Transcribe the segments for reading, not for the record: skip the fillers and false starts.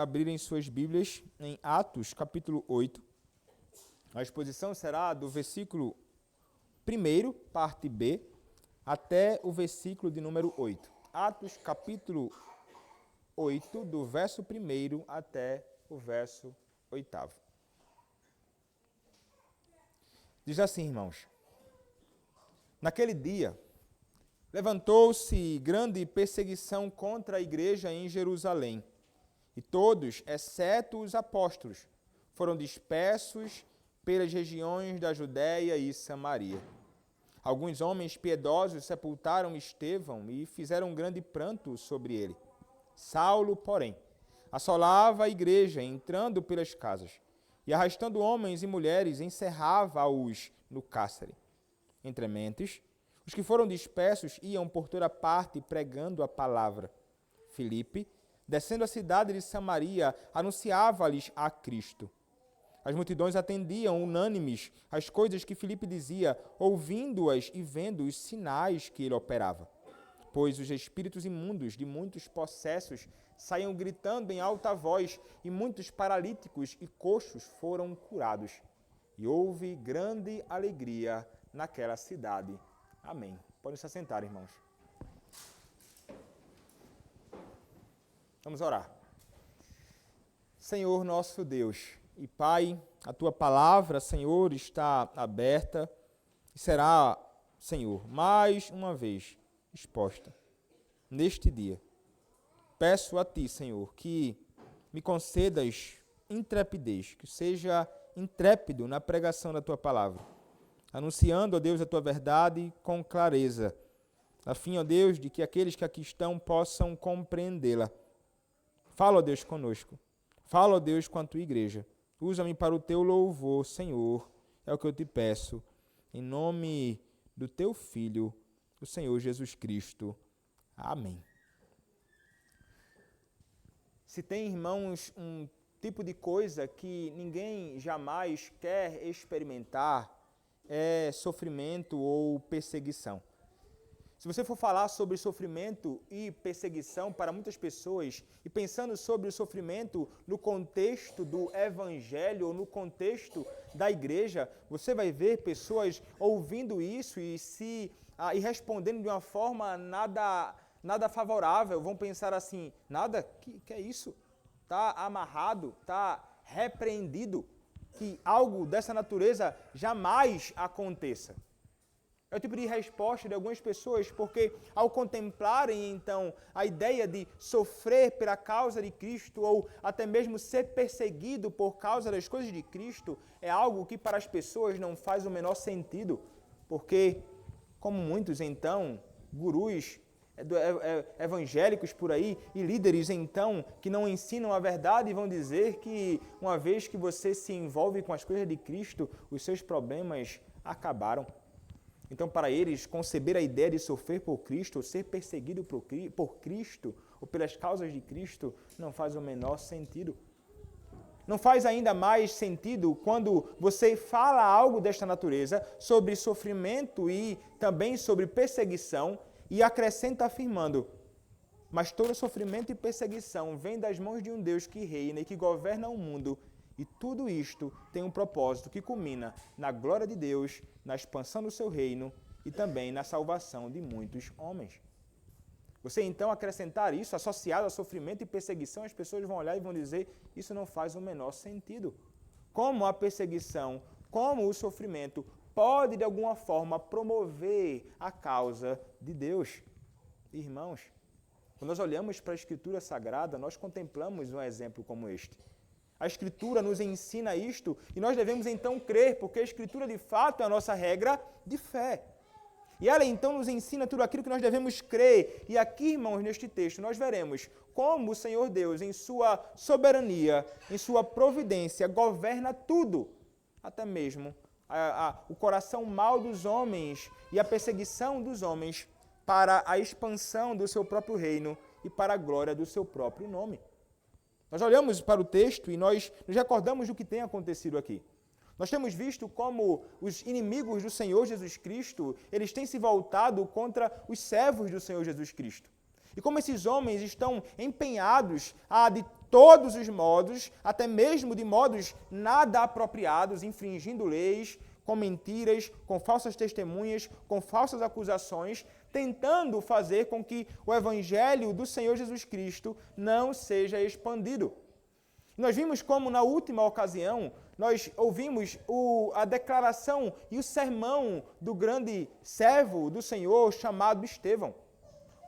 Abrirem suas Bíblias em Atos, capítulo 8. A exposição será do versículo 1, parte B, até o versículo de número 8. Atos, capítulo 8, do verso 1 até o verso 8. Diz assim, irmãos: Naquele dia, levantou-se grande perseguição contra a igreja em Jerusalém, e todos, exceto os apóstolos, foram dispersos pelas regiões da Judéia e Samaria. Alguns homens piedosos sepultaram Estevão e fizeram um grande pranto sobre ele. Saulo, porém, assolava a igreja, entrando pelas casas, e arrastando homens e mulheres, encerrava-os no cárcere. Entre mentes, os que foram dispersos iam por toda parte pregando a palavra. Filipe, descendo a cidade de Samaria, anunciava-lhes a Cristo. As multidões atendiam unânimes às coisas que Filipe dizia, ouvindo-as e vendo os sinais que ele operava. Pois os espíritos imundos de muitos possessos saíam gritando em alta voz, e muitos paralíticos e coxos foram curados. E houve grande alegria naquela cidade. Amém. Podem se assentar, irmãos. Vamos orar. Senhor nosso Deus e Pai, a Tua palavra, Senhor, está aberta e será, Senhor, mais uma vez exposta neste dia. Peço a Ti, Senhor, que me concedas intrepidez, que seja intrépido na pregação da Tua palavra, anunciando, ó Deus, a Tua verdade com clareza, a fim, ó Deus, de que aqueles que aqui estão possam compreendê-la. Fala, ó Deus, conosco. Fala, ó Deus, com a Tua igreja. Usa-me para o Teu louvor, Senhor. É o que eu te peço. Em nome do Teu Filho, o Senhor Jesus Cristo. Amém. Se tem, irmãos, um tipo de coisa que ninguém jamais quer experimentar, é sofrimento ou perseguição. Se você for falar sobre sofrimento e perseguição para muitas pessoas, e pensando sobre o sofrimento no contexto do evangelho ou no contexto da igreja, você vai ver pessoas ouvindo isso e respondendo de uma forma nada favorável. Vão pensar assim: nada? Que é isso? Está amarrado, está repreendido. Que algo dessa natureza jamais aconteça. É o tipo de resposta de algumas pessoas, porque ao contemplarem, então, a ideia de sofrer pela causa de Cristo ou até mesmo ser perseguido por causa das coisas de Cristo, é algo que para as pessoas não faz o menor sentido, porque, como muitos, então, gurus evangélicos por aí e líderes, então, que não ensinam a verdade, vão dizer que uma vez que você se envolve com as coisas de Cristo, os seus problemas acabaram. Então, para eles, conceber a ideia de sofrer por Cristo, ou ser perseguido por Cristo, ou pelas causas de Cristo, não faz o menor sentido. Não faz ainda mais sentido quando você fala algo desta natureza, sobre sofrimento e também sobre perseguição, e acrescenta afirmando: mas todo sofrimento e perseguição vem das mãos de um Deus que reina e que governa o mundo, e tudo isto tem um propósito que culmina na glória de Deus, na expansão do seu reino e também na salvação de muitos homens. Você então acrescentar isso associado a sofrimento e perseguição, as pessoas vão olhar e vão dizer: isso não faz o menor sentido. Como a perseguição, como o sofrimento pode de alguma forma promover a causa de Deus? Irmãos, quando nós olhamos para a Escritura Sagrada, nós contemplamos um exemplo como este. A Escritura nos ensina isto e nós devemos então crer, porque a Escritura de fato é a nossa regra de fé. E ela então nos ensina tudo aquilo que nós devemos crer. E aqui, irmãos, neste texto, nós veremos como o Senhor Deus, em sua soberania, em sua providência, governa tudo, até mesmo o coração mau dos homens e a perseguição dos homens para a expansão do seu próprio reino e para a glória do seu próprio nome. Nós olhamos para o texto e nós nos recordamos do que tem acontecido aqui. Nós temos visto como os inimigos do Senhor Jesus Cristo, eles têm se voltado contra os servos do Senhor Jesus Cristo. E como esses homens estão empenhados a, de todos os modos, até mesmo de modos nada apropriados, infringindo leis, com mentiras, com falsas testemunhas, com falsas acusações, tentando fazer com que o evangelho do Senhor Jesus Cristo não seja expandido. Nós vimos como na última ocasião, nós ouvimos a declaração e o sermão do grande servo do Senhor chamado Estevão.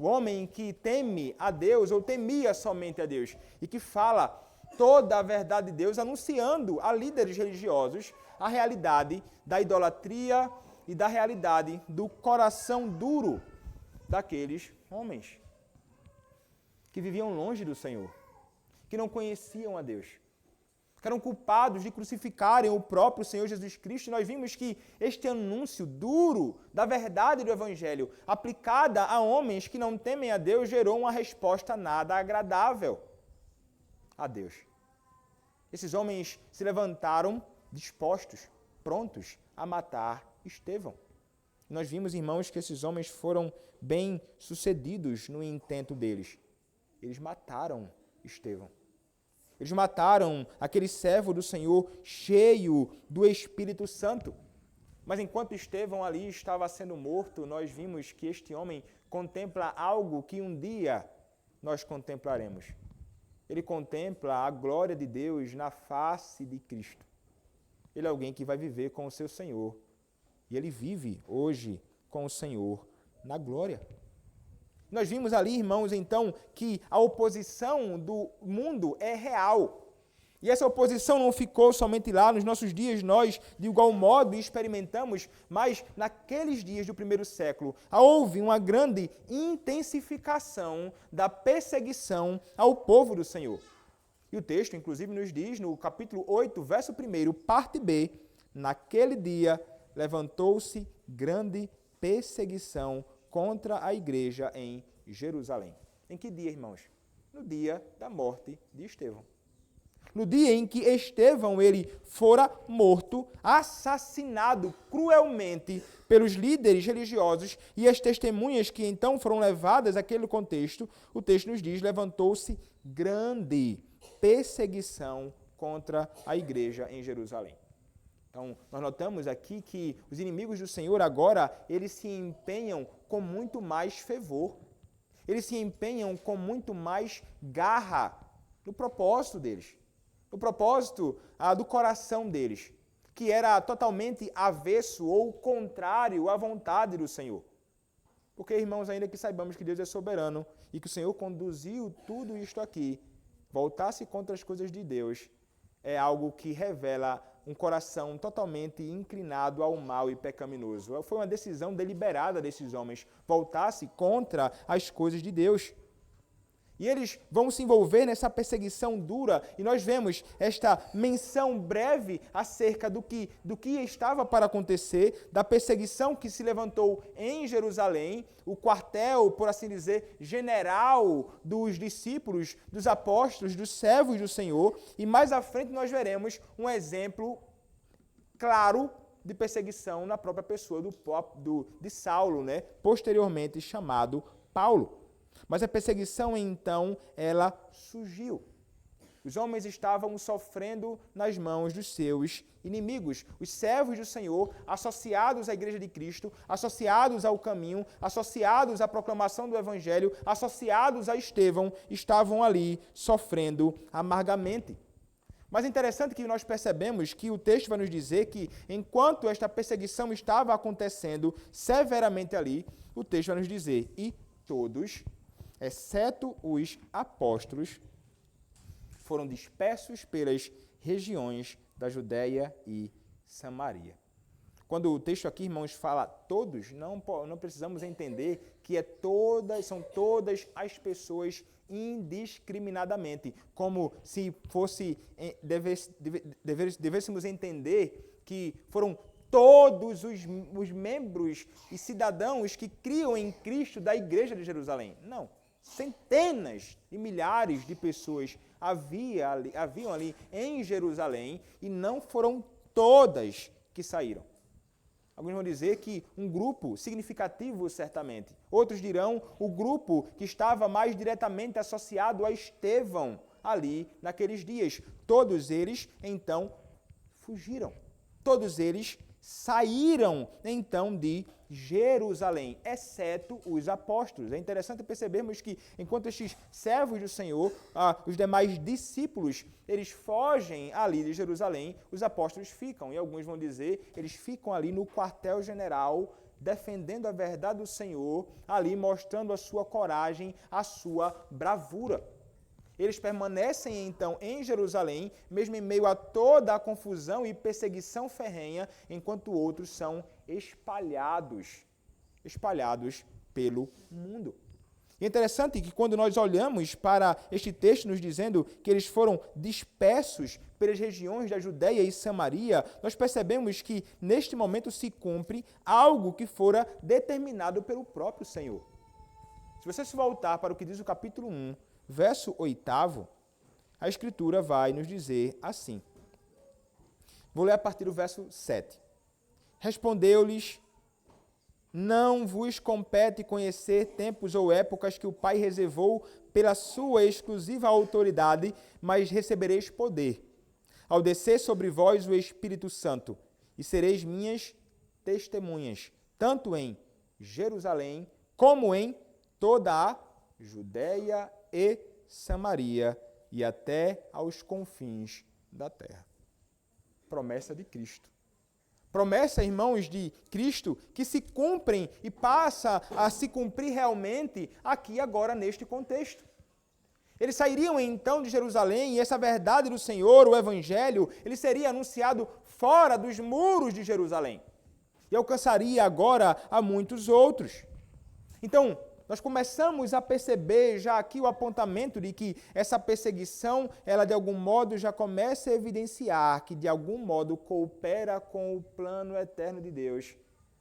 O homem que teme a Deus, ou temia somente a Deus, e que fala toda a verdade de Deus, anunciando a líderes religiosos a realidade da idolatria e da realidade do coração duro daqueles homens que viviam longe do Senhor, que não conheciam a Deus, que eram culpados de crucificarem o próprio Senhor Jesus Cristo. E nós vimos que este anúncio duro da verdade do Evangelho, aplicada a homens que não temem a Deus, gerou uma resposta nada agradável a Deus. Esses homens se levantaram dispostos, prontos a matar Estevão. Nós vimos, irmãos, que esses homens foram bem-sucedidos no intento deles. Eles mataram Estevão. Eles mataram aquele servo do Senhor cheio do Espírito Santo. Mas enquanto Estevão ali estava sendo morto, nós vimos que este homem contempla algo que um dia nós contemplaremos. Ele contempla a glória de Deus na face de Cristo. Ele é alguém que vai viver com o seu Senhor. E ele vive hoje com o Senhor na glória. Nós vimos ali, irmãos, então, que a oposição do mundo é real. E essa oposição não ficou somente lá nos nossos dias, nós, de igual modo, experimentamos, mas naqueles dias do primeiro século, houve uma grande intensificação da perseguição ao povo do Senhor. E o texto, inclusive, nos diz, no capítulo 8, verso 1, parte B, naquele dia levantou-se grande perseguição contra a igreja em Jerusalém. Em que dia, irmãos? No dia da morte de Estevão. No dia em que Estevão ele fora morto, assassinado cruelmente pelos líderes religiosos e as testemunhas que então foram levadas àquele contexto, o texto nos diz, levantou-se grande perseguição contra a igreja em Jerusalém. Então, nós notamos aqui que os inimigos do Senhor agora, eles se empenham com muito mais fervor. Eles se empenham com muito mais garra no propósito deles. No propósito do coração deles, que era totalmente avesso ou contrário à vontade do Senhor. Porque, irmãos, ainda que saibamos que Deus é soberano e que o Senhor conduziu tudo isto aqui, voltar-se contra as coisas de Deus é algo que revela um coração totalmente inclinado ao mal e pecaminoso. Foi uma decisão deliberada desses homens, voltar-se contra as coisas de Deus. E eles vão se envolver nessa perseguição dura, e nós vemos esta menção breve acerca do que estava para acontecer, da perseguição que se levantou em Jerusalém, o quartel, por assim dizer, general dos discípulos, dos apóstolos, dos servos do Senhor, e mais à frente nós veremos um exemplo claro de perseguição na própria pessoa de Saulo, posteriormente chamado Paulo. Mas a perseguição, então, ela surgiu. Os homens estavam sofrendo nas mãos dos seus inimigos. Os servos do Senhor, associados à Igreja de Cristo, associados ao caminho, associados à proclamação do Evangelho, associados a Estevão, estavam ali sofrendo amargamente. Mas é interessante que nós percebemos que o texto vai nos dizer que, enquanto esta perseguição estava acontecendo severamente ali, o texto vai nos dizer, e todos, exceto os apóstolos, foram dispersos pelas regiões da Judéia e Samaria. Quando o texto aqui, irmãos, fala todos, não precisamos entender que são todas as pessoas indiscriminadamente, como se devêssemos entender que foram todos os membros e cidadãos que criam em Cristo da Igreja de Jerusalém. Não. Centenas e milhares de pessoas haviam ali em Jerusalém e não foram todas que saíram. Alguns vão dizer que um grupo significativo, certamente. Outros dirão o grupo que estava mais diretamente associado a Estevão ali naqueles dias. Todos eles, então, fugiram. Todos eles saíram, então, de Jerusalém, exceto os apóstolos. É interessante percebermos que, enquanto estes servos do Senhor, os demais discípulos, eles fogem ali de Jerusalém, os apóstolos ficam. E alguns vão dizer, eles ficam ali no quartel-general, defendendo a verdade do Senhor, ali mostrando a sua coragem, a sua bravura. Eles permanecem, então, em Jerusalém, mesmo em meio a toda a confusão e perseguição ferrenha, enquanto outros são espalhados pelo mundo. E é interessante que quando nós olhamos para este texto nos dizendo que eles foram dispersos pelas regiões da Judéia e Samaria, nós percebemos que neste momento se cumpre algo que fora determinado pelo próprio Senhor. Se você se voltar para o que diz o capítulo 1, verso 8, a Escritura vai nos dizer assim. Vou ler a partir do verso 7. Respondeu-lhes: não vos compete conhecer tempos ou épocas que o Pai reservou pela sua exclusiva autoridade, mas recebereis poder, ao descer sobre vós o Espírito Santo, e sereis minhas testemunhas, tanto em Jerusalém, como em toda a Judéia e Samaria, e até aos confins da terra. Promessa de Cristo. Promessa, irmãos, de Cristo, que se cumprem e passa a se cumprir realmente aqui agora neste contexto. Eles sairiam então de Jerusalém e essa verdade do Senhor, o Evangelho, ele seria anunciado fora dos muros de Jerusalém e alcançaria agora a muitos outros. Então, nós começamos a perceber já aqui o apontamento de que essa perseguição, ela de algum modo já começa a evidenciar que de algum modo coopera com o plano eterno de Deus.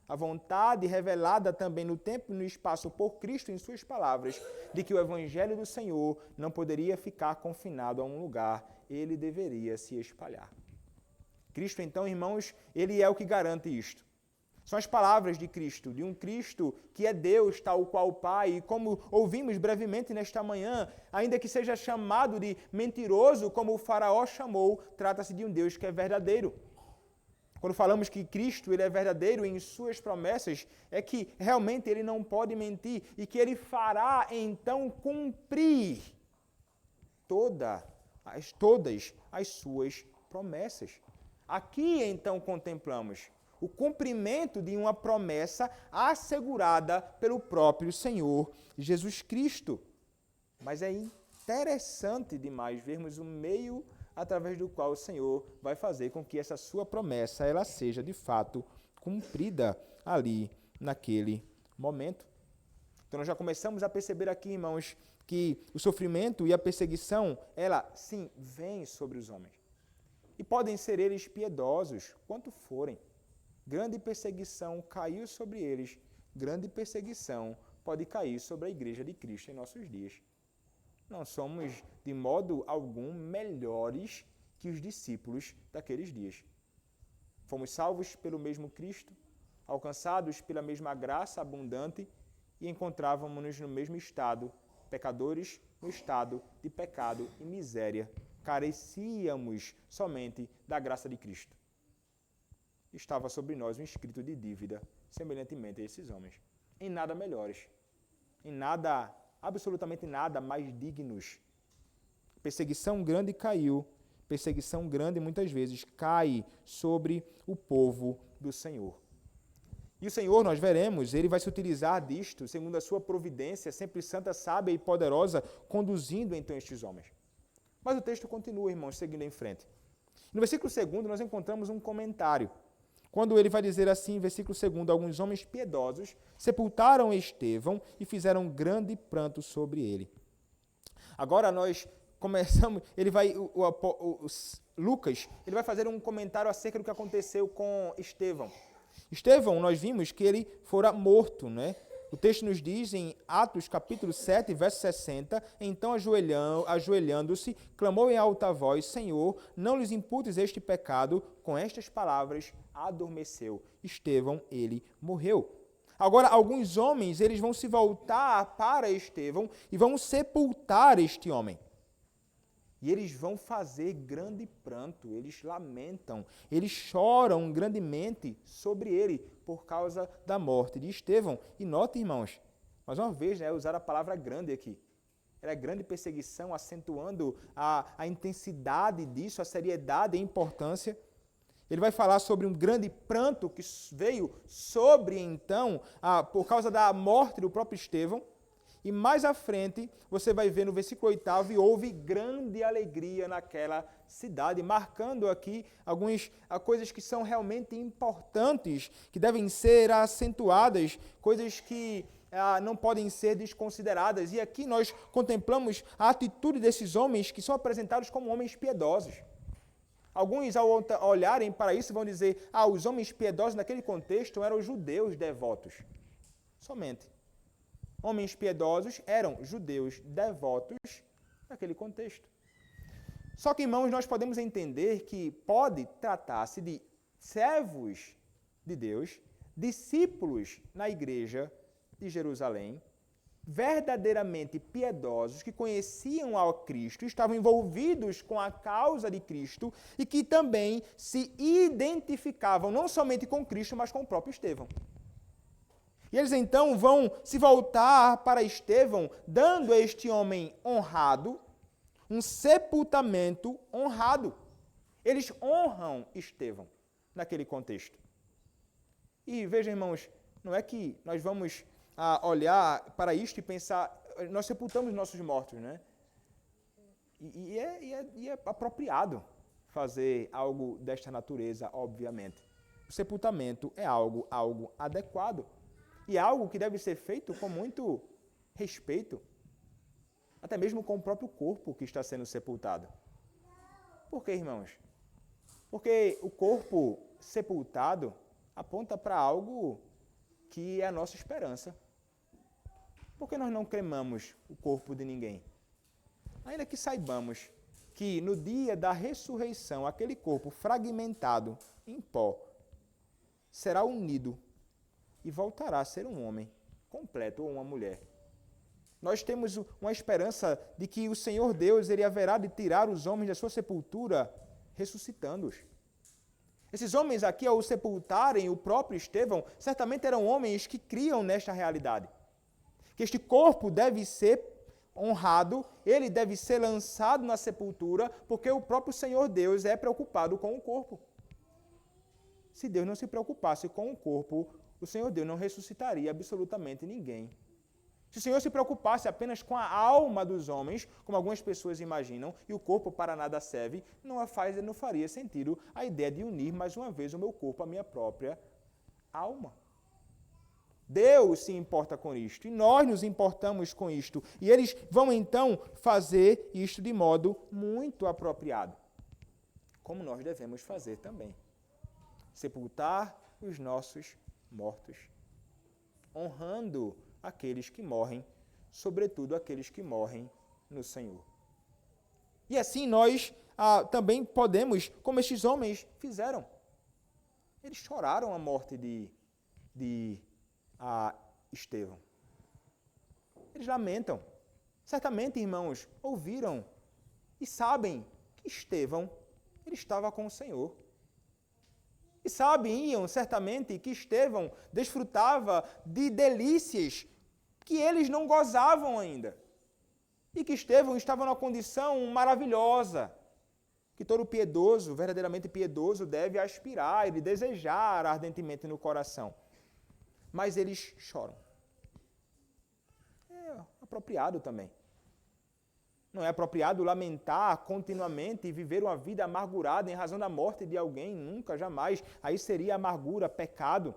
A vontade revelada também no tempo e no espaço por Cristo em suas palavras, de que o Evangelho do Senhor não poderia ficar confinado a um lugar, ele deveria se espalhar. Cristo, então, irmãos, ele é o que garante isto. São as palavras de Cristo, de um Cristo que é Deus, tal qual o Pai, e como ouvimos brevemente nesta manhã, ainda que seja chamado de mentiroso, como o faraó chamou, trata-se de um Deus que é verdadeiro. Quando falamos que Cristo ele é verdadeiro em suas promessas, é que realmente ele não pode mentir e que ele fará então cumprir todas as suas promessas. Aqui então contemplamos o cumprimento de uma promessa assegurada pelo próprio Senhor Jesus Cristo. Mas é interessante demais vermos o meio através do qual o Senhor vai fazer com que essa sua promessa ela seja de fato cumprida ali naquele momento. Então nós já começamos a perceber aqui, irmãos, que o sofrimento e a perseguição, ela sim vem sobre os homens. E podem ser eles piedosos, quanto forem. Grande perseguição caiu sobre eles, grande perseguição pode cair sobre a Igreja de Cristo em nossos dias. Não somos, de modo algum, melhores que os discípulos daqueles dias. Fomos salvos pelo mesmo Cristo, alcançados pela mesma graça abundante e encontrávamos-nos no mesmo estado, pecadores no estado de pecado e miséria. Carecíamos somente da graça de Cristo. Estava sobre nós um escrito de dívida, semelhantemente a esses homens. Em nada melhores, em nada, absolutamente nada mais dignos. Perseguição grande caiu, perseguição grande muitas vezes cai sobre o povo do Senhor. E o Senhor, nós veremos, ele vai se utilizar disto, segundo a sua providência, sempre santa, sábia e poderosa, conduzindo então estes homens. Mas o texto continua, irmãos, seguindo em frente. No versículo 2, nós encontramos um comentário. Quando ele vai dizer assim, versículo 2, alguns homens piedosos sepultaram Estevão e fizeram grande pranto sobre ele. Agora nós começamos, Lucas, ele vai fazer um comentário acerca do que aconteceu com Estevão. Estevão, nós vimos que ele fora morto, né? O texto nos diz em Atos capítulo 7, verso 60, então ajoelhando-se, clamou em alta voz, Senhor, não lhes imputes este pecado, com estas palavras adormeceu. Estevão, ele morreu. Agora, alguns homens, eles vão se voltar para Estevão e vão sepultar este homem. E eles vão fazer grande pranto, eles lamentam, eles choram grandemente sobre ele por causa da morte de Estevão. E note, irmãos, mais uma vez, usar a palavra grande aqui. Era grande perseguição, acentuando a intensidade disso, a seriedade e a importância. Ele vai falar sobre um grande pranto que veio sobre, então, por causa da morte do próprio Estevão. E mais à frente, você vai ver no versículo 8, e houve grande alegria naquela cidade, marcando aqui algumas coisas que são realmente importantes, que devem ser acentuadas, coisas que não podem ser desconsideradas. E aqui nós contemplamos a atitude desses homens que são apresentados como homens piedosos. Alguns, ao olharem para isso, vão dizer, os homens piedosos naquele contexto eram os judeus devotos. Somente. Homens piedosos eram judeus devotos naquele contexto. Só que, irmãos, nós podemos entender que pode tratar-se de servos de Deus, discípulos na igreja de Jerusalém, verdadeiramente piedosos, que conheciam ao Cristo, estavam envolvidos com a causa de Cristo e que também se identificavam não somente com Cristo, mas com o próprio Estevão. E eles então vão se voltar para Estevão, dando a este homem honrado um sepultamento honrado. Eles honram Estevão naquele contexto. E vejam, irmãos, não é que nós vamos olhar para isto e pensar, nós sepultamos nossos mortos, né? E é apropriado fazer algo desta natureza, obviamente. O sepultamento é algo adequado. E algo que deve ser feito com muito respeito, até mesmo com o próprio corpo que está sendo sepultado. Por quê, irmãos? Porque o corpo sepultado aponta para algo que é a nossa esperança. Por que nós não cremamos o corpo de ninguém? Ainda que saibamos que no dia da ressurreição, aquele corpo fragmentado em pó será unido e voltará a ser um homem completo ou uma mulher. Nós temos uma esperança de que o Senhor Deus ele haverá de tirar os homens da sua sepultura, ressuscitando-os. Esses homens aqui, ao sepultarem o próprio Estevão, certamente eram homens que criam nesta realidade. Que este corpo deve ser honrado, ele deve ser lançado na sepultura, porque o próprio Senhor Deus é preocupado com o corpo. Se Deus não se preocupasse com o corpo, o Senhor Deus não ressuscitaria absolutamente ninguém. Se o Senhor se preocupasse apenas com a alma dos homens, como algumas pessoas imaginam, e o corpo para nada serve, não faria sentido a ideia de unir mais uma vez o meu corpo à minha própria alma. Deus se importa com isto, e nós nos importamos com isto. E eles vão então fazer isto de modo muito apropriado, como nós devemos fazer também. Sepultar os nossos mortos, honrando aqueles que morrem, sobretudo aqueles que morrem no Senhor. E assim nós também podemos, como estes homens fizeram. Eles choraram a morte de Estevão. Eles lamentam. Certamente, irmãos, ouviram e sabem que Estevão ele estava com o Senhor. E sabiam, certamente, que Estevão desfrutava de delícias que eles não gozavam ainda. E que Estevão estava numa condição maravilhosa, que todo piedoso, verdadeiramente piedoso, deve aspirar e desejar ardentemente no coração. Mas eles choram. É apropriado também. Não é apropriado lamentar continuamente e viver uma vida amargurada em razão da morte de alguém, nunca, jamais. Aí seria amargura, pecado,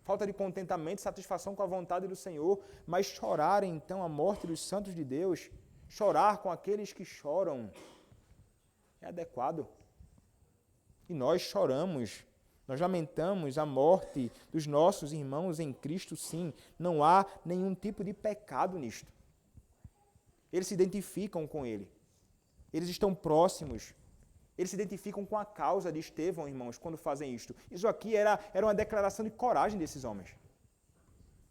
falta de contentamento, satisfação com a vontade do Senhor. Mas chorar então a morte dos santos de Deus, chorar com aqueles que choram, é adequado. E nós choramos, nós lamentamos a morte dos nossos irmãos em Cristo, sim. Não há nenhum tipo de pecado nisto. Eles se identificam com ele. Eles estão próximos. Eles se identificam com a causa de Estevão, irmãos, quando fazem isto. Isso aqui era uma declaração de coragem desses homens.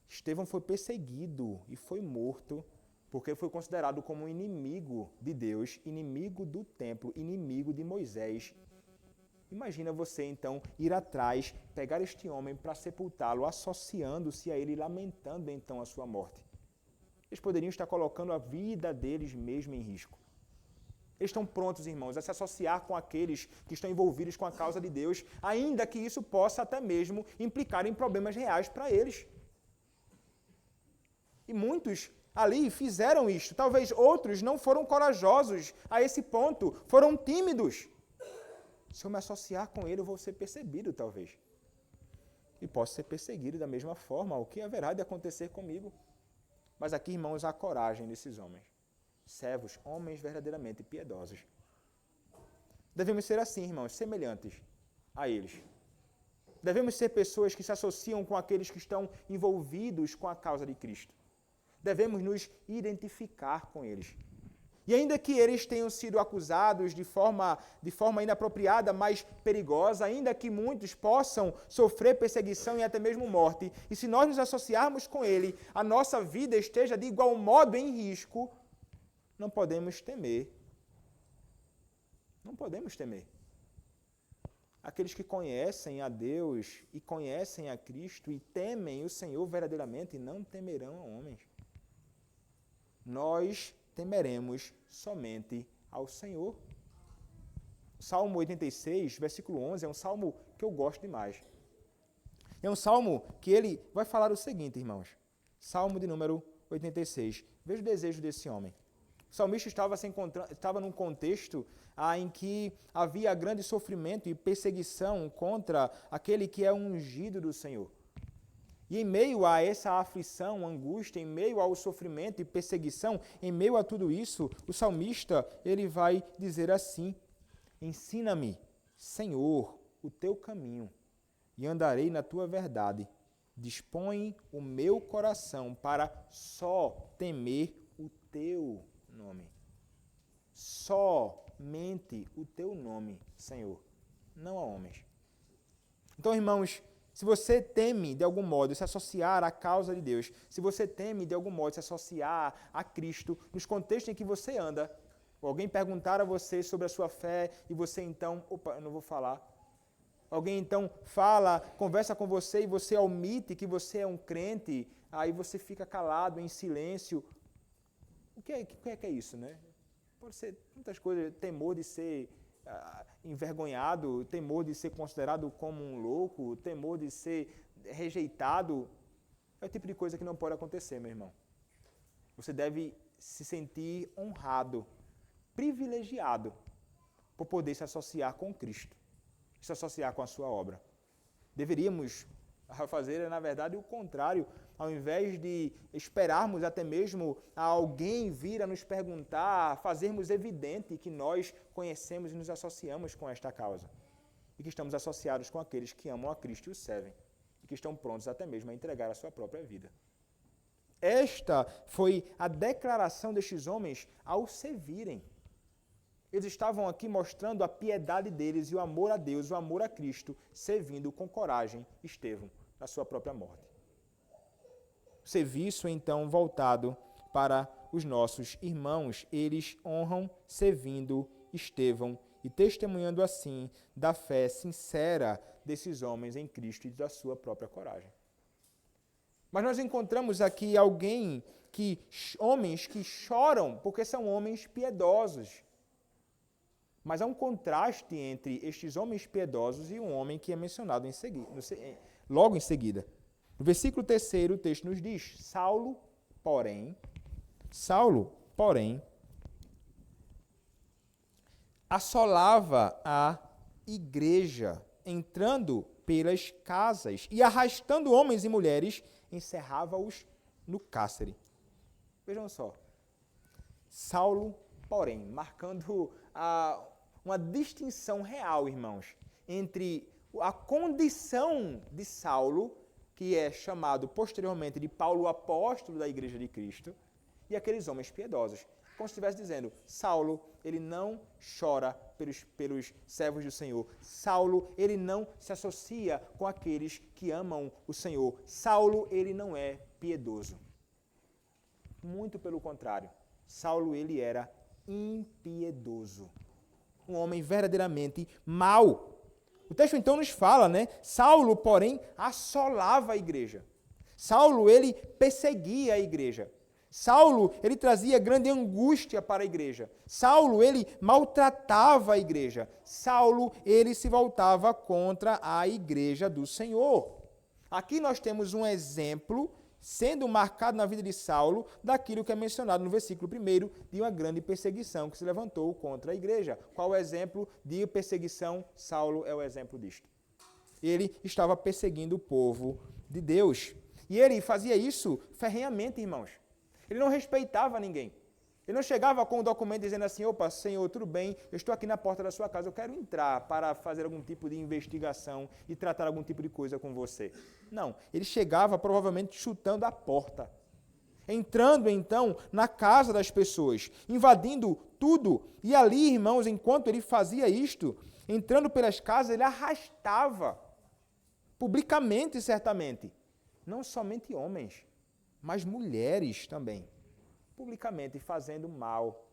Estevão foi perseguido e foi morto porque foi considerado como um inimigo de Deus, inimigo do templo, inimigo de Moisés. Imagina você, então, ir atrás, pegar este homem para sepultá-lo, associando-se a ele, lamentando, então, a sua morte. Eles poderiam estar colocando a vida deles mesmo em risco. Eles estão prontos, irmãos, a se associar com aqueles que estão envolvidos com a causa de Deus, ainda que isso possa até mesmo implicar em problemas reais para eles. E muitos ali fizeram isto. Talvez outros não foram corajosos a esse ponto, foram tímidos. Se eu me associar com ele, eu vou ser perseguido, talvez. E posso ser perseguido da mesma forma, o que haverá de acontecer comigo. Mas aqui, irmãos, há coragem desses homens. Servos, homens verdadeiramente piedosos. Devemos ser assim, irmãos, semelhantes a eles. Devemos ser pessoas que se associam com aqueles que estão envolvidos com a causa de Cristo. Devemos nos identificar com eles. E ainda que eles tenham sido acusados de forma inapropriada, mais perigosa, ainda que muitos possam sofrer perseguição e até mesmo morte, e se nós nos associarmos com ele, a nossa vida esteja de igual modo em risco, não podemos temer. Não podemos temer. Aqueles que conhecem a Deus e conhecem a Cristo e temem o Senhor verdadeiramente não temerão a homens. Nós temeremos somente ao Senhor. Salmo 86, versículo 11, é um salmo que eu gosto demais. É um salmo que ele vai falar o seguinte, irmãos. Salmo de número 86. Veja o desejo desse homem. O salmista estava num contexto em que havia grande sofrimento e perseguição contra aquele que é ungido do Senhor. E em meio a essa aflição, angústia, em meio ao sofrimento e perseguição, em meio a tudo isso, o salmista, ele vai dizer assim: ensina-me, Senhor, o teu caminho, e andarei na tua verdade. Dispõe o meu coração para só temer o teu nome. Somente o teu nome, Senhor, não a homens. Então, irmãos, se você teme, de algum modo, se associar à causa de Deus, se você teme, de algum modo, se associar a Cristo, nos contextos em que você anda, alguém perguntar a você sobre a sua fé e você então, eu não vou falar. Alguém então fala, conversa com você e você omite que você é um crente, aí você fica calado, em silêncio. O que é isso, né? Pode ser muitas coisas, temor de ser envergonhado, temor de ser considerado como um louco, temor de ser rejeitado, é o tipo de coisa que não pode acontecer, meu irmão. Você deve se sentir honrado, privilegiado, por poder se associar com Cristo, se associar com a sua obra. Deveríamos fazer, na verdade, o contrário. Ao invés de esperarmos até mesmo a alguém vir a nos perguntar, fazermos evidente que nós conhecemos e nos associamos com esta causa. E que estamos associados com aqueles que amam a Cristo e o servem. E que estão prontos até mesmo a entregar a sua própria vida. Esta foi a declaração destes homens ao servirem. Eles estavam aqui mostrando a piedade deles e o amor a Deus, o amor a Cristo, servindo com coragem Estevão na sua própria morte. Serviço, então, voltado para os nossos irmãos. Eles honram servindo Estevão e testemunhando assim da fé sincera desses homens em Cristo e da sua própria coragem. Mas nós encontramos aqui homens que choram porque são homens piedosos. Mas há um contraste entre estes homens piedosos e um homem que é mencionado logo em seguida. No versículo 3, o texto nos diz: Saulo, porém, assolava a igreja, entrando pelas casas e arrastando homens e mulheres, encerrava-os no cárcere. Vejam só. Saulo, porém, marcando uma distinção real, irmãos, entre a condição de Saulo, que é chamado posteriormente de Paulo, o apóstolo da Igreja de Cristo, e aqueles homens piedosos. Como se estivesse dizendo, Saulo, ele não chora pelos servos do Senhor. Saulo, ele não se associa com aqueles que amam o Senhor. Saulo, ele não é piedoso. Muito pelo contrário. Saulo, ele era impiedoso. Um homem verdadeiramente mau. O texto então nos fala, né? Saulo, porém, assolava a igreja. Saulo, ele perseguia a igreja. Saulo, ele trazia grande angústia para a igreja. Saulo, ele maltratava a igreja. Saulo, ele se voltava contra a igreja do Senhor. Aqui nós temos um exemplo sendo marcado na vida de Saulo daquilo que é mencionado no versículo 1 de uma grande perseguição que se levantou contra a igreja. Qual o exemplo de perseguição? Saulo é o exemplo disto. Ele estava perseguindo o povo de Deus. E ele fazia isso ferrenhamente, irmãos. Ele não respeitava ninguém. Ele não chegava com um documento dizendo assim, opa, Senhor, tudo bem, eu estou aqui na porta da sua casa, eu quero entrar para fazer algum tipo de investigação e tratar algum tipo de coisa com você. Não, ele chegava provavelmente chutando a porta. Entrando então na casa das pessoas, invadindo tudo. E ali, irmãos, enquanto ele fazia isto, entrando pelas casas, ele arrastava, publicamente certamente, não somente homens, mas mulheres também, publicamente fazendo mal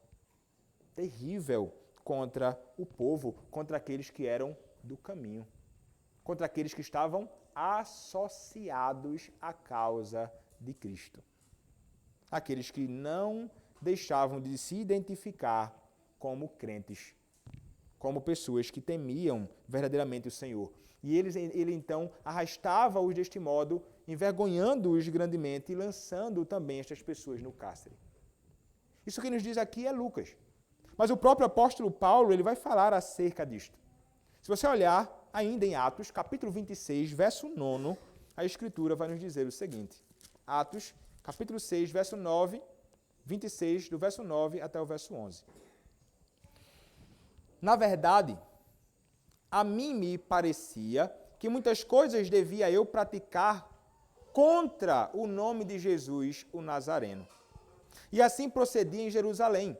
terrível contra o povo, contra aqueles que eram do caminho, contra aqueles que estavam associados à causa de Cristo. Aqueles que não deixavam de se identificar como crentes, como pessoas que temiam verdadeiramente o Senhor. E ele então arrastava-os deste modo, envergonhando-os grandemente e lançando também estas pessoas no cárcere. Isso que nos diz aqui é Lucas. Mas o próprio apóstolo Paulo, ele vai falar acerca disto. Se você olhar ainda em Atos, capítulo 26, verso 9, a Escritura vai nos dizer o seguinte. Atos, capítulo 6, verso 9, 26, do verso 9 até o verso 11. Na verdade, a mim me parecia que muitas coisas devia eu praticar contra o nome de Jesus, o Nazareno. E assim procedi em Jerusalém.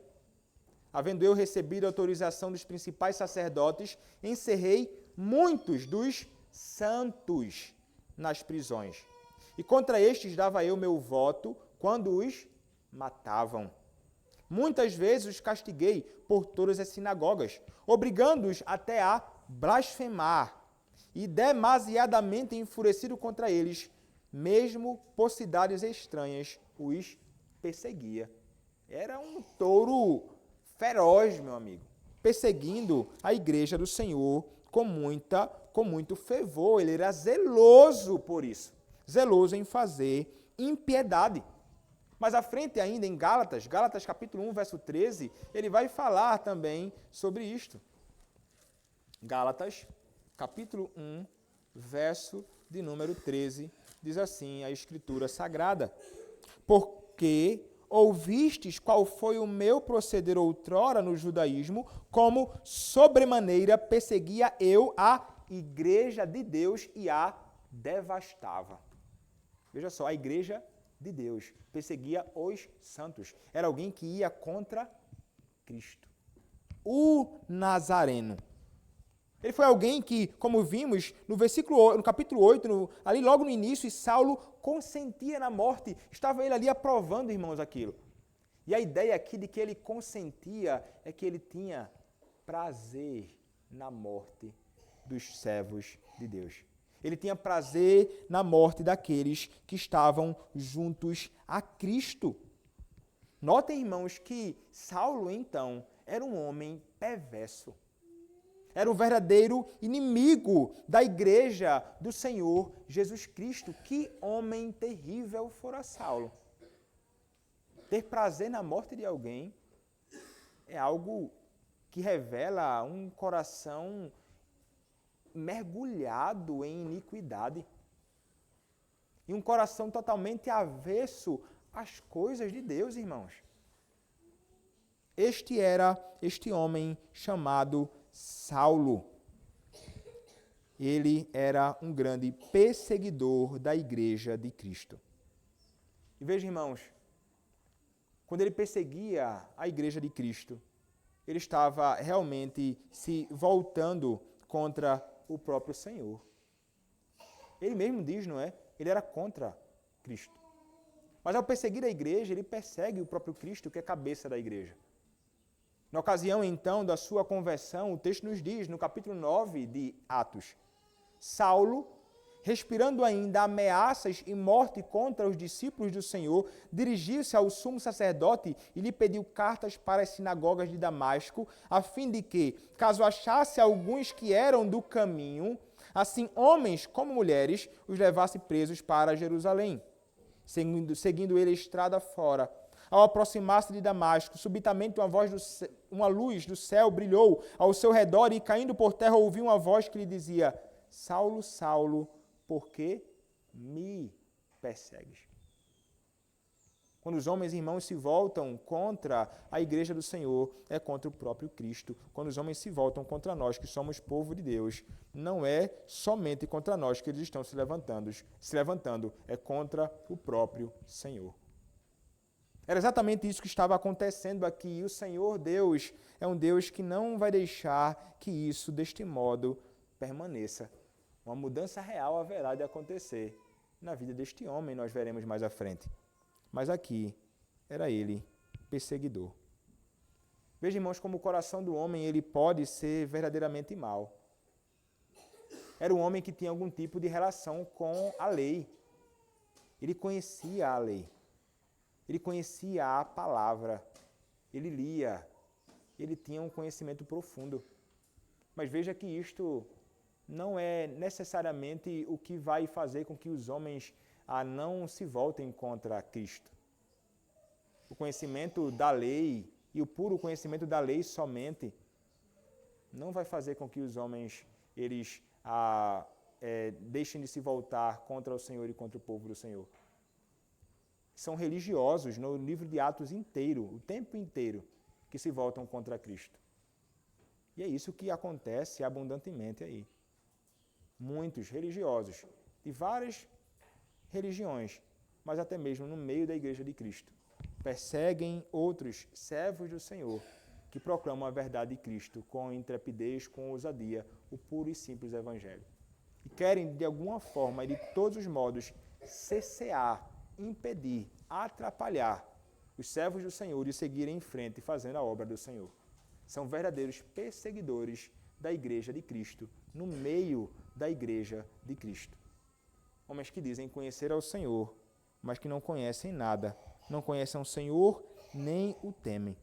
Havendo eu recebido a autorização dos principais sacerdotes, encerrei muitos dos santos nas prisões. E contra estes dava eu meu voto quando os matavam. Muitas vezes os castiguei por todas as sinagogas, obrigando-os até a blasfemar. E demasiadamente enfurecido contra eles, mesmo por cidades estranhas, os perseguia. Era um touro feroz, meu amigo, perseguindo a igreja do Senhor com muito fervor. Ele era zeloso por isso, zeloso em fazer impiedade. Mas à frente ainda em Gálatas capítulo 1, verso 13, ele vai falar também sobre isto. Gálatas, capítulo 1, verso de número 13, diz assim a Escritura Sagrada: porque ouvistes qual foi o meu proceder outrora no judaísmo, como sobremaneira perseguia eu a igreja de Deus e a devastava. Veja só, a igreja de Deus perseguia os santos. Era alguém que ia contra Cristo. O Nazareno. Ele foi alguém que, como vimos no capítulo 8, ali logo no início, Saulo consentia na morte. Estava ele ali aprovando, irmãos, aquilo. E a ideia aqui de que ele consentia é que ele tinha prazer na morte dos servos de Deus. Ele tinha prazer na morte daqueles que estavam juntos a Cristo. Notem, irmãos, que Saulo, então, era um homem perverso. Era um verdadeiro inimigo da igreja do Senhor Jesus Cristo. Que homem terrível fora Saulo. Ter prazer na morte de alguém é algo que revela um coração mergulhado em iniquidade. E um coração totalmente avesso às coisas de Deus, irmãos. Este era este homem chamado Saulo. Ele era um grande perseguidor da igreja de Cristo. E veja, irmãos, quando ele perseguia a igreja de Cristo, ele estava realmente se voltando contra o próprio Senhor. Ele mesmo diz, não é? Ele era contra Cristo. Mas ao perseguir a igreja, ele persegue o próprio Cristo, que é cabeça da igreja. Na ocasião, então, da sua conversão, o texto nos diz, no capítulo 9 de Atos, Saulo, respirando ainda ameaças e morte contra os discípulos do Senhor, dirigiu-se ao sumo sacerdote e lhe pediu cartas para as sinagogas de Damasco, a fim de que, caso achasse alguns que eram do caminho, assim homens como mulheres, os levasse presos para Jerusalém. Seguindo ele a estrada fora, ao aproximar-se de Damasco, subitamente uma luz do céu brilhou ao seu redor e, caindo por terra, ouviu uma voz que lhe dizia: Saulo, Saulo, por que me persegues? Quando os homens e irmãos se voltam contra a igreja do Senhor, é contra o próprio Cristo. Quando os homens se voltam contra nós, que somos povo de Deus, não é somente contra nós que eles estão se levantando, é contra o próprio Senhor. Era exatamente isso que estava acontecendo aqui. E o Senhor Deus é um Deus que não vai deixar que isso, deste modo, permaneça. Uma mudança real haverá de acontecer na vida deste homem, nós veremos mais à frente. Mas aqui era ele perseguidor. Veja, irmãos, como o coração do homem ele pode ser verdadeiramente mau. Era um homem que tinha algum tipo de relação com a lei. Ele conhecia a lei. Ele conhecia a palavra. Ele lia. Ele tinha um conhecimento profundo. Mas veja que isto não é necessariamente o que vai fazer com que os homens não se voltem contra Cristo. O conhecimento da lei e o puro conhecimento da lei somente não vai fazer com que os homens eles deixem de se voltar contra o Senhor e contra o povo do Senhor. São religiosos no livro de Atos inteiro, o tempo inteiro, que se voltam contra Cristo. E é isso que acontece abundantemente aí. Muitos religiosos de várias religiões, mas até mesmo no meio da igreja de Cristo, perseguem outros servos do Senhor que proclamam a verdade de Cristo com intrepidez, com ousadia, o puro e simples evangelho. E querem, de alguma forma e de todos os modos, cessear, impedir, atrapalhar os servos do Senhor de seguirem em frente fazendo a obra do Senhor. São verdadeiros perseguidores da igreja de Cristo, no meio da igreja de Cristo. Homens que dizem conhecer ao Senhor, mas que não conhecem nada, não conhecem o Senhor, nem o temem.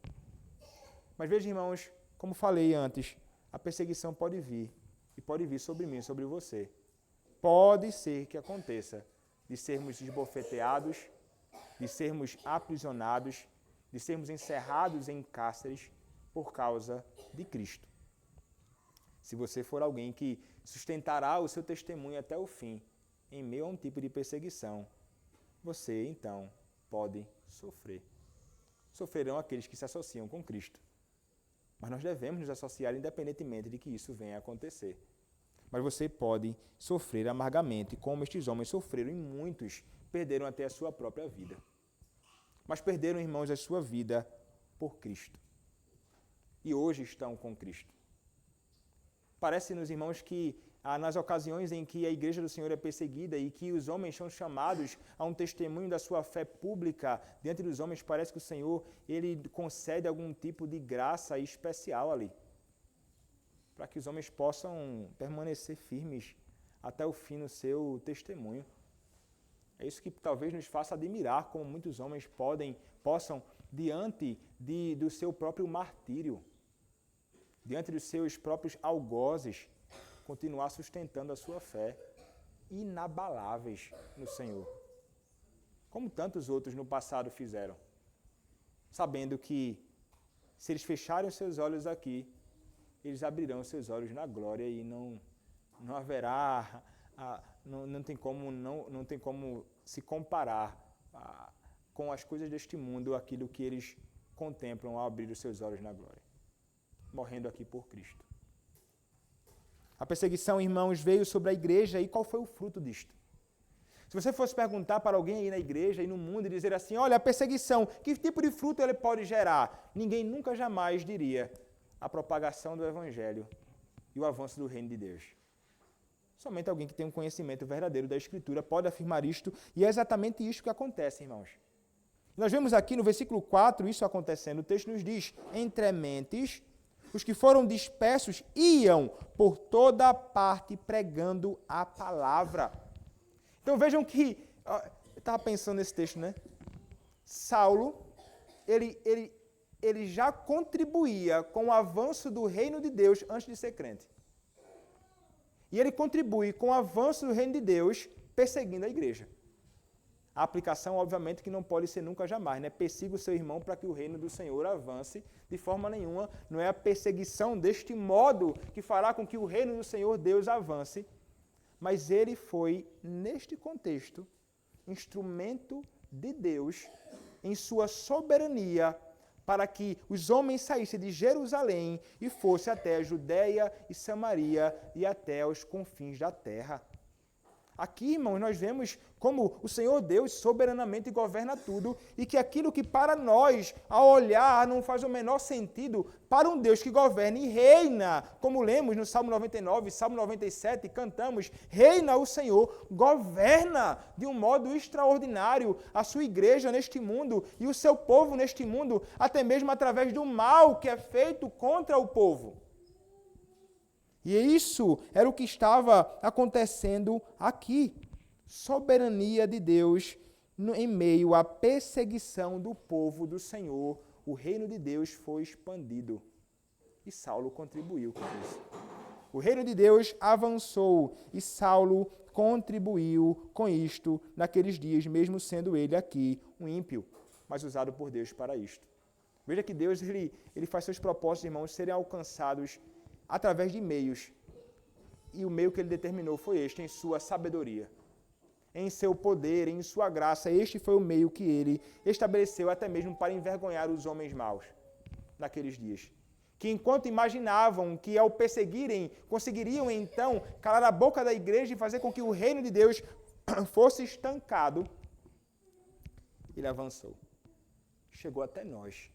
Mas veja, irmãos, como falei antes, a perseguição pode vir, e pode vir sobre mim, sobre você. Pode ser que aconteça de sermos esbofeteados, de sermos aprisionados, de sermos encerrados em cárceres por causa de Cristo. Se você for alguém que sustentará o seu testemunho até o fim, em meio a um tipo de perseguição, você, então, pode sofrer. Sofrerão aqueles que se associam com Cristo. Mas nós devemos nos associar independentemente de que isso venha a acontecer. Mas você pode sofrer amargamente, como estes homens sofreram, e muitos perderam até a sua própria vida. Mas perderam, irmãos, a sua vida por Cristo. E hoje estão com Cristo. Parece-nos, irmãos, que nas ocasiões em que a igreja do Senhor é perseguida e que os homens são chamados a um testemunho da sua fé pública diante dos homens, parece que o Senhor ele concede algum tipo de graça especial ali, para que os homens possam permanecer firmes até o fim no seu testemunho. É isso que talvez nos faça admirar como muitos homens possam, diante do seu próprio martírio, diante dos seus próprios algozes, continuar sustentando a sua fé, inabaláveis no Senhor. Como tantos outros no passado fizeram, sabendo que se eles fecharem os seus olhos aqui, eles abrirão os seus olhos na glória e não haverá, não tem como se comparar com as coisas deste mundo aquilo que eles contemplam ao abrir os seus olhos na glória, morrendo aqui por Cristo. A perseguição, irmãos, veio sobre a igreja e qual foi o fruto disto? Se você fosse perguntar para alguém aí na igreja e no mundo e dizer assim, olha, a perseguição, que tipo de fruto ela pode gerar? Ninguém nunca jamais diria a propagação do Evangelho e o avanço do reino de Deus. Somente alguém que tem um conhecimento verdadeiro da Escritura pode afirmar isto, e é exatamente isto que acontece, irmãos. Nós vemos aqui no versículo 4 isso acontecendo. O texto nos diz: entre mentes, os que foram dispersos iam por toda parte pregando a palavra. Então vejam que, eu estava pensando nesse texto, né? Saulo, ele já contribuía com o avanço do reino de Deus antes de ser crente. E ele contribui com o avanço do reino de Deus perseguindo a igreja. A aplicação, obviamente, que não pode ser nunca jamais, né? Persiga o seu irmão para que o reino do Senhor avance de forma nenhuma. Não é a perseguição deste modo que fará com que o reino do Senhor Deus avance. Mas ele foi, neste contexto, instrumento de Deus em sua soberania para que os homens saíssem de Jerusalém e fossem até a Judéia e Samaria e até os confins da terra. Aqui, irmãos, nós vemos como o Senhor Deus soberanamente governa tudo e que aquilo que para nós, ao olhar, não faz o menor sentido, para um Deus que governa e reina, como lemos no Salmo 99, Salmo 97, cantamos, reina o Senhor, governa de um modo extraordinário a sua igreja neste mundo e o seu povo neste mundo, até mesmo através do mal que é feito contra o povo. E isso era o que estava acontecendo aqui. Soberania de Deus em meio à perseguição do povo do Senhor. O reino de Deus foi expandido. E Saulo contribuiu com isso. O reino de Deus avançou e Saulo contribuiu com isto naqueles dias, mesmo sendo ele aqui um ímpio, mas usado por Deus para isto. Veja que Deus ele faz seus propósitos, irmãos, serem alcançados através de meios. E o meio que ele determinou foi este, em sua sabedoria, em seu poder, em sua graça. Este foi o meio que ele estabeleceu até mesmo para envergonhar os homens maus naqueles dias. Que enquanto imaginavam que ao perseguirem, conseguiriam então calar a boca da igreja e fazer com que o reino de Deus fosse estancado, ele avançou. Chegou até nós.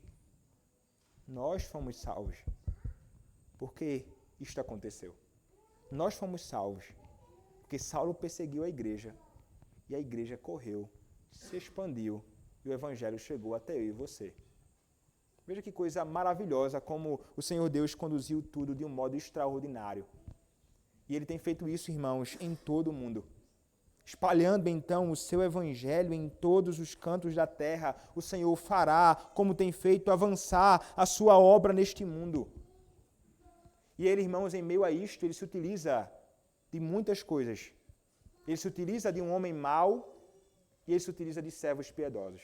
Nós fomos salvos. Porque isto aconteceu. Nós fomos salvos, porque Saulo perseguiu a igreja, e a igreja correu, se expandiu, e o evangelho chegou até eu e você. Veja que coisa maravilhosa como o Senhor Deus conduziu tudo de um modo extraordinário. E Ele tem feito isso, irmãos, em todo o mundo. Espalhando então o seu evangelho em todos os cantos da terra, o Senhor fará, como tem feito, avançar a sua obra neste mundo. E ele, irmãos, em meio a isto, ele se utiliza de muitas coisas. Ele se utiliza de um homem mau e ele se utiliza de servos piedosos.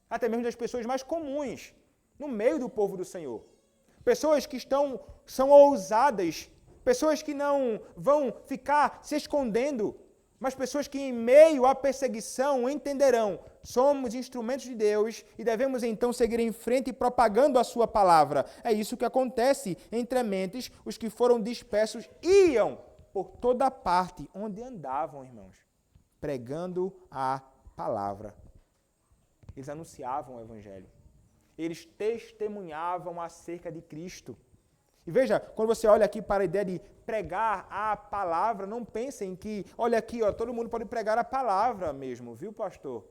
Até mesmo das pessoas mais comuns no meio do povo do Senhor. Pessoas que são ousadas, pessoas que não vão ficar se escondendo, mas pessoas que em meio à perseguição entenderão, somos instrumentos de Deus e devemos então seguir em frente propagando a sua palavra. É isso que acontece entre mentes, os que foram dispersos iam por toda parte onde andavam, irmãos, pregando a palavra. Eles anunciavam o evangelho. Eles testemunhavam acerca de Cristo. E veja, quando você olha aqui para a ideia de pregar a palavra, não pensem que, olha aqui, todo mundo pode pregar a palavra mesmo, viu, pastor?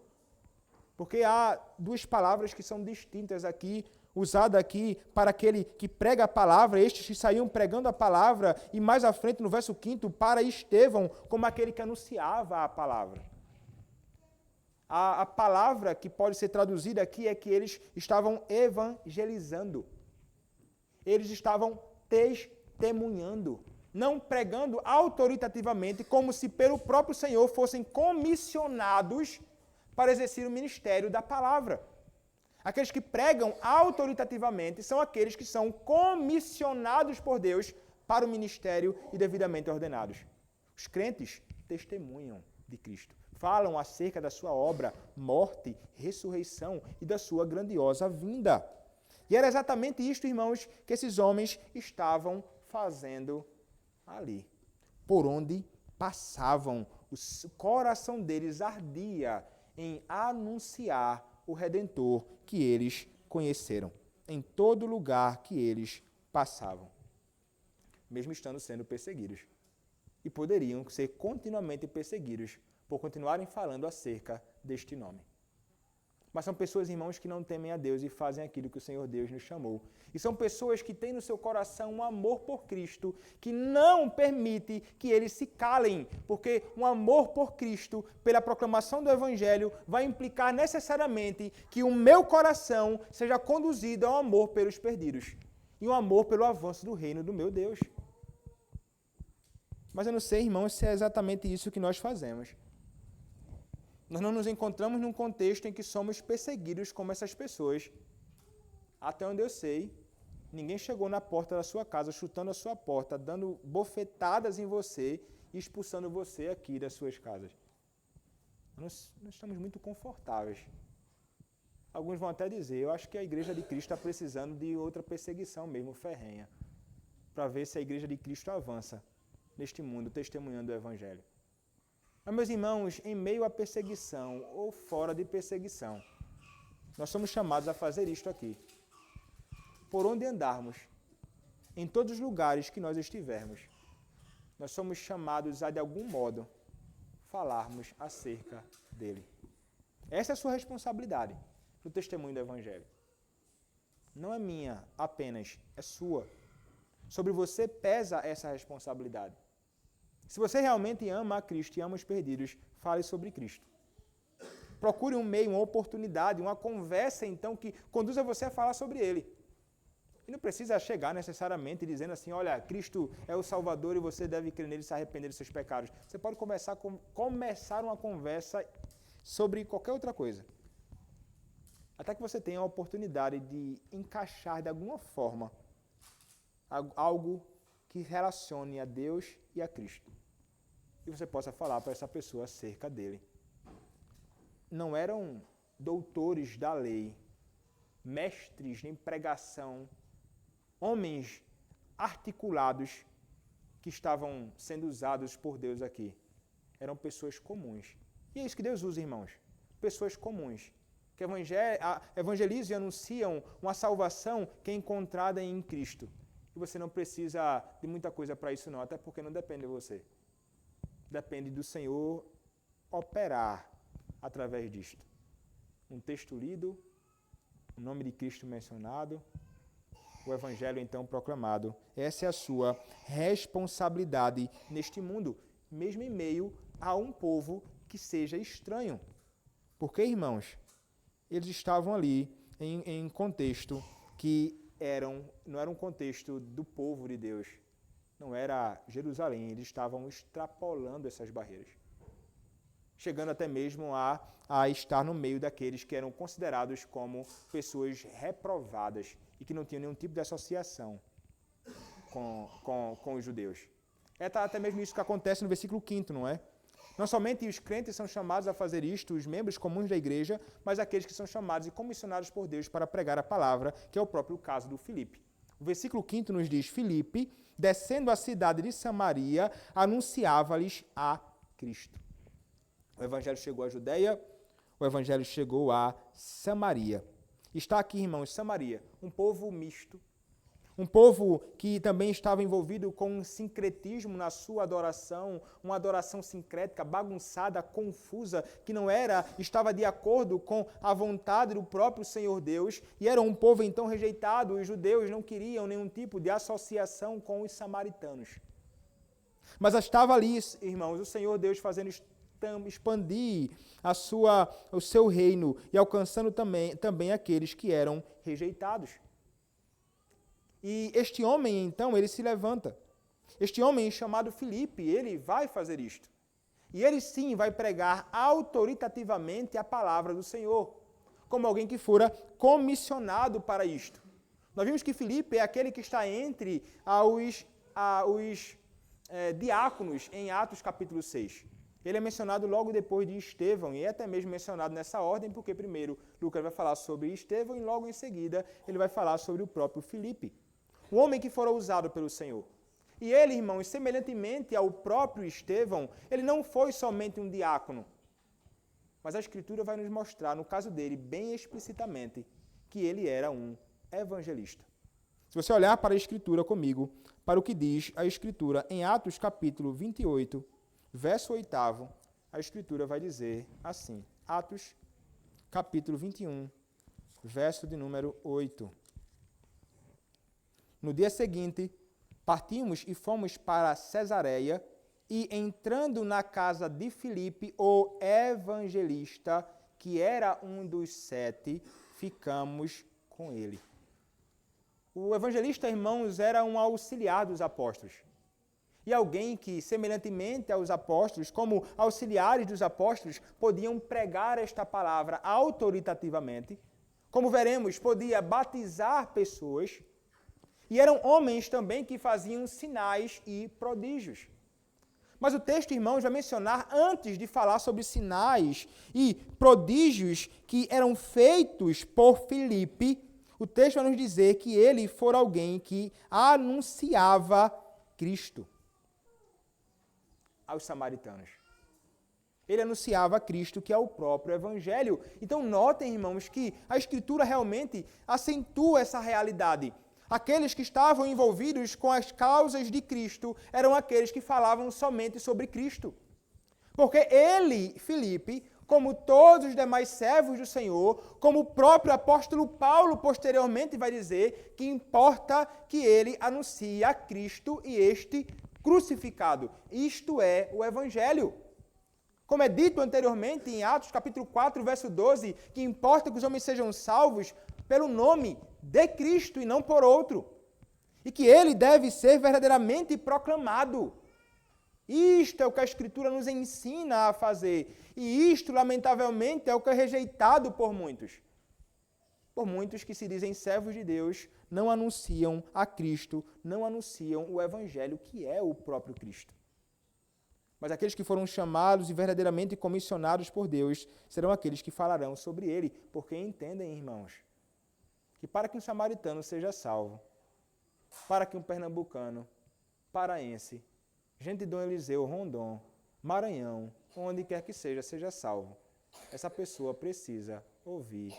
Porque há duas palavras que são distintas aqui, usadas aqui para aquele que prega a palavra, estes que saíam pregando a palavra, e mais à frente, no verso 5, para Estevão, como aquele que anunciava a palavra. A palavra que pode ser traduzida aqui é que eles estavam evangelizando. Eles estavam testemunhando, não pregando autoritativamente, como se pelo próprio Senhor fossem comissionados para exercer o ministério da palavra. Aqueles que pregam autoritativamente são aqueles que são comissionados por Deus para o ministério e devidamente ordenados. Os crentes testemunham de Cristo, falam acerca da sua obra, morte, ressurreição e da sua grandiosa vinda. E era exatamente isto, irmãos, que esses homens estavam fazendo ali. Por onde passavam, o coração deles ardia em anunciar o Redentor que eles conheceram, em todo lugar que eles passavam, mesmo estando sendo perseguidos. E poderiam ser continuamente perseguidos por continuarem falando acerca deste nome. Mas são pessoas, irmãos, que não temem a Deus e fazem aquilo que o Senhor Deus nos chamou. E são pessoas que têm no seu coração um amor por Cristo, que não permite que eles se calem, porque um amor por Cristo, pela proclamação do Evangelho, vai implicar necessariamente que o meu coração seja conduzido ao amor pelos perdidos e um amor pelo avanço do reino do meu Deus. Mas eu não sei, irmãos, se é exatamente isso que nós fazemos. Nós não nos encontramos num contexto em que somos perseguidos como essas pessoas. Até onde eu sei, ninguém chegou na porta da sua casa, chutando a sua porta, dando bofetadas em você e expulsando você aqui das suas casas. Nós estamos muito confortáveis. Alguns vão até dizer, eu acho que a Igreja de Cristo está precisando de outra perseguição mesmo, ferrenha, para ver se a Igreja de Cristo avança neste mundo, testemunhando o Evangelho. Mas, meus irmãos, em meio à perseguição ou fora de perseguição, nós somos chamados a fazer isto aqui. Por onde andarmos, em todos os lugares que nós estivermos, nós somos chamados a, de algum modo, falarmos acerca dele. Essa é a sua responsabilidade no testemunho do Evangelho. Não é minha apenas, é sua. Sobre você pesa essa responsabilidade. Se você realmente ama a Cristo e ama os perdidos, fale sobre Cristo. Procure um meio, uma oportunidade, uma conversa, então, que conduza você a falar sobre Ele. E não precisa chegar necessariamente dizendo assim, olha, Cristo é o Salvador e você deve crer nele e se arrepender dos seus pecados. Você pode começar uma conversa sobre qualquer outra coisa. Até que você tenha a oportunidade de encaixar de alguma forma algo que relacione a Deus e a Cristo. E você possa falar para essa pessoa acerca dele. Não eram doutores da lei, mestres em pregação, homens articulados que estavam sendo usados por Deus aqui. Eram pessoas comuns. E é isso que Deus usa, irmãos. Pessoas comuns. Que evangelizam e anunciam uma salvação que é encontrada em Cristo. E você não precisa de muita coisa para isso não, até porque não depende de você. Depende do Senhor operar através disto. Um texto lido, o nome de Cristo mencionado, o Evangelho então proclamado. Essa é a sua responsabilidade neste mundo, mesmo em meio a um povo que seja estranho. Porque, irmãos, eles estavam ali em contexto que não era um contexto do povo de Deus. Não era Jerusalém, eles estavam extrapolando essas barreiras. Chegando até mesmo a estar no meio daqueles que eram considerados como pessoas reprovadas e que não tinham nenhum tipo de associação com os judeus. É até mesmo isso que acontece no versículo 5º, não é? Não somente os crentes são chamados a fazer isto, os membros comuns da igreja, mas aqueles que são chamados e comissionados por Deus para pregar a palavra, que é o próprio caso do Filipe. O versículo 5º nos diz, Filipe, descendo a cidade de Samaria, anunciava-lhes a Cristo. O evangelho chegou à Judeia, o evangelho chegou a Samaria. Está aqui, irmãos, Samaria, um povo misto, um povo que também estava envolvido com um sincretismo na sua adoração, uma adoração sincrética, bagunçada, confusa, que não estava de acordo com a vontade do próprio Senhor Deus, e era um povo então rejeitado. Os judeus não queriam nenhum tipo de associação com os samaritanos. Mas estava ali, irmãos, o Senhor Deus fazendo expandir o seu reino e alcançando também aqueles que eram rejeitados. E este homem, então, ele se levanta. Este homem chamado Filipe, ele vai fazer isto. E ele sim vai pregar autoritativamente a palavra do Senhor, como alguém que fora comissionado para isto. Nós vimos que Filipe é aquele que está entre os diáconos em Atos capítulo 6. Ele é mencionado logo depois de Estevão, e é até mesmo mencionado nessa ordem, porque primeiro Lucas vai falar sobre Estevão e logo em seguida ele vai falar sobre o próprio Filipe. O homem que fora usado pelo Senhor. E ele, irmãos, semelhantemente ao próprio Estevão, ele não foi somente um diácono. Mas a Escritura vai nos mostrar, no caso dele, bem explicitamente, que ele era um evangelista. Se você olhar para a Escritura comigo, para o que diz a Escritura em Atos capítulo 28, verso 8, a Escritura vai dizer assim. Atos capítulo 21, verso de número 8. No dia seguinte, partimos e fomos para Cesareia, e entrando na casa de Filipe, o evangelista, que era um dos 7, ficamos com ele. O evangelista, irmãos, era um auxiliar dos apóstolos. E alguém que, semelhantemente aos apóstolos, como auxiliares dos apóstolos, podiam pregar esta palavra autoritativamente. Como veremos, podia batizar pessoas. E eram homens também que faziam sinais e prodígios. Mas o texto, irmãos, vai mencionar, antes de falar sobre sinais e prodígios que eram feitos por Filipe, o texto vai nos dizer que ele foi alguém que anunciava Cristo aos samaritanos. Ele anunciava Cristo, que é o próprio Evangelho. Então, notem, irmãos, que a Escritura realmente acentua essa realidade. Aqueles que estavam envolvidos com as causas de Cristo eram aqueles que falavam somente sobre Cristo. Porque ele, Filipe, como todos os demais servos do Senhor, como o próprio apóstolo Paulo posteriormente vai dizer, que importa que ele anuncie a Cristo e este crucificado. Isto é o Evangelho. Como é dito anteriormente em Atos capítulo 4, verso 12, que importa que os homens sejam salvos pelo nome de Cristo e não por outro. E que ele deve ser verdadeiramente proclamado. Isto é o que a Escritura nos ensina a fazer. E isto, lamentavelmente, é o que é rejeitado por muitos. Por muitos que se dizem servos de Deus, não anunciam a Cristo, não anunciam o Evangelho, que é o próprio Cristo. Mas aqueles que foram chamados e verdadeiramente comissionados por Deus, serão aqueles que falarão sobre ele, porque entendem, irmãos, que para que um samaritano seja salvo, para que um pernambucano, paraense, gente de Dom Eliseu, Rondon, Maranhão, onde quer que seja salvo, essa pessoa precisa ouvir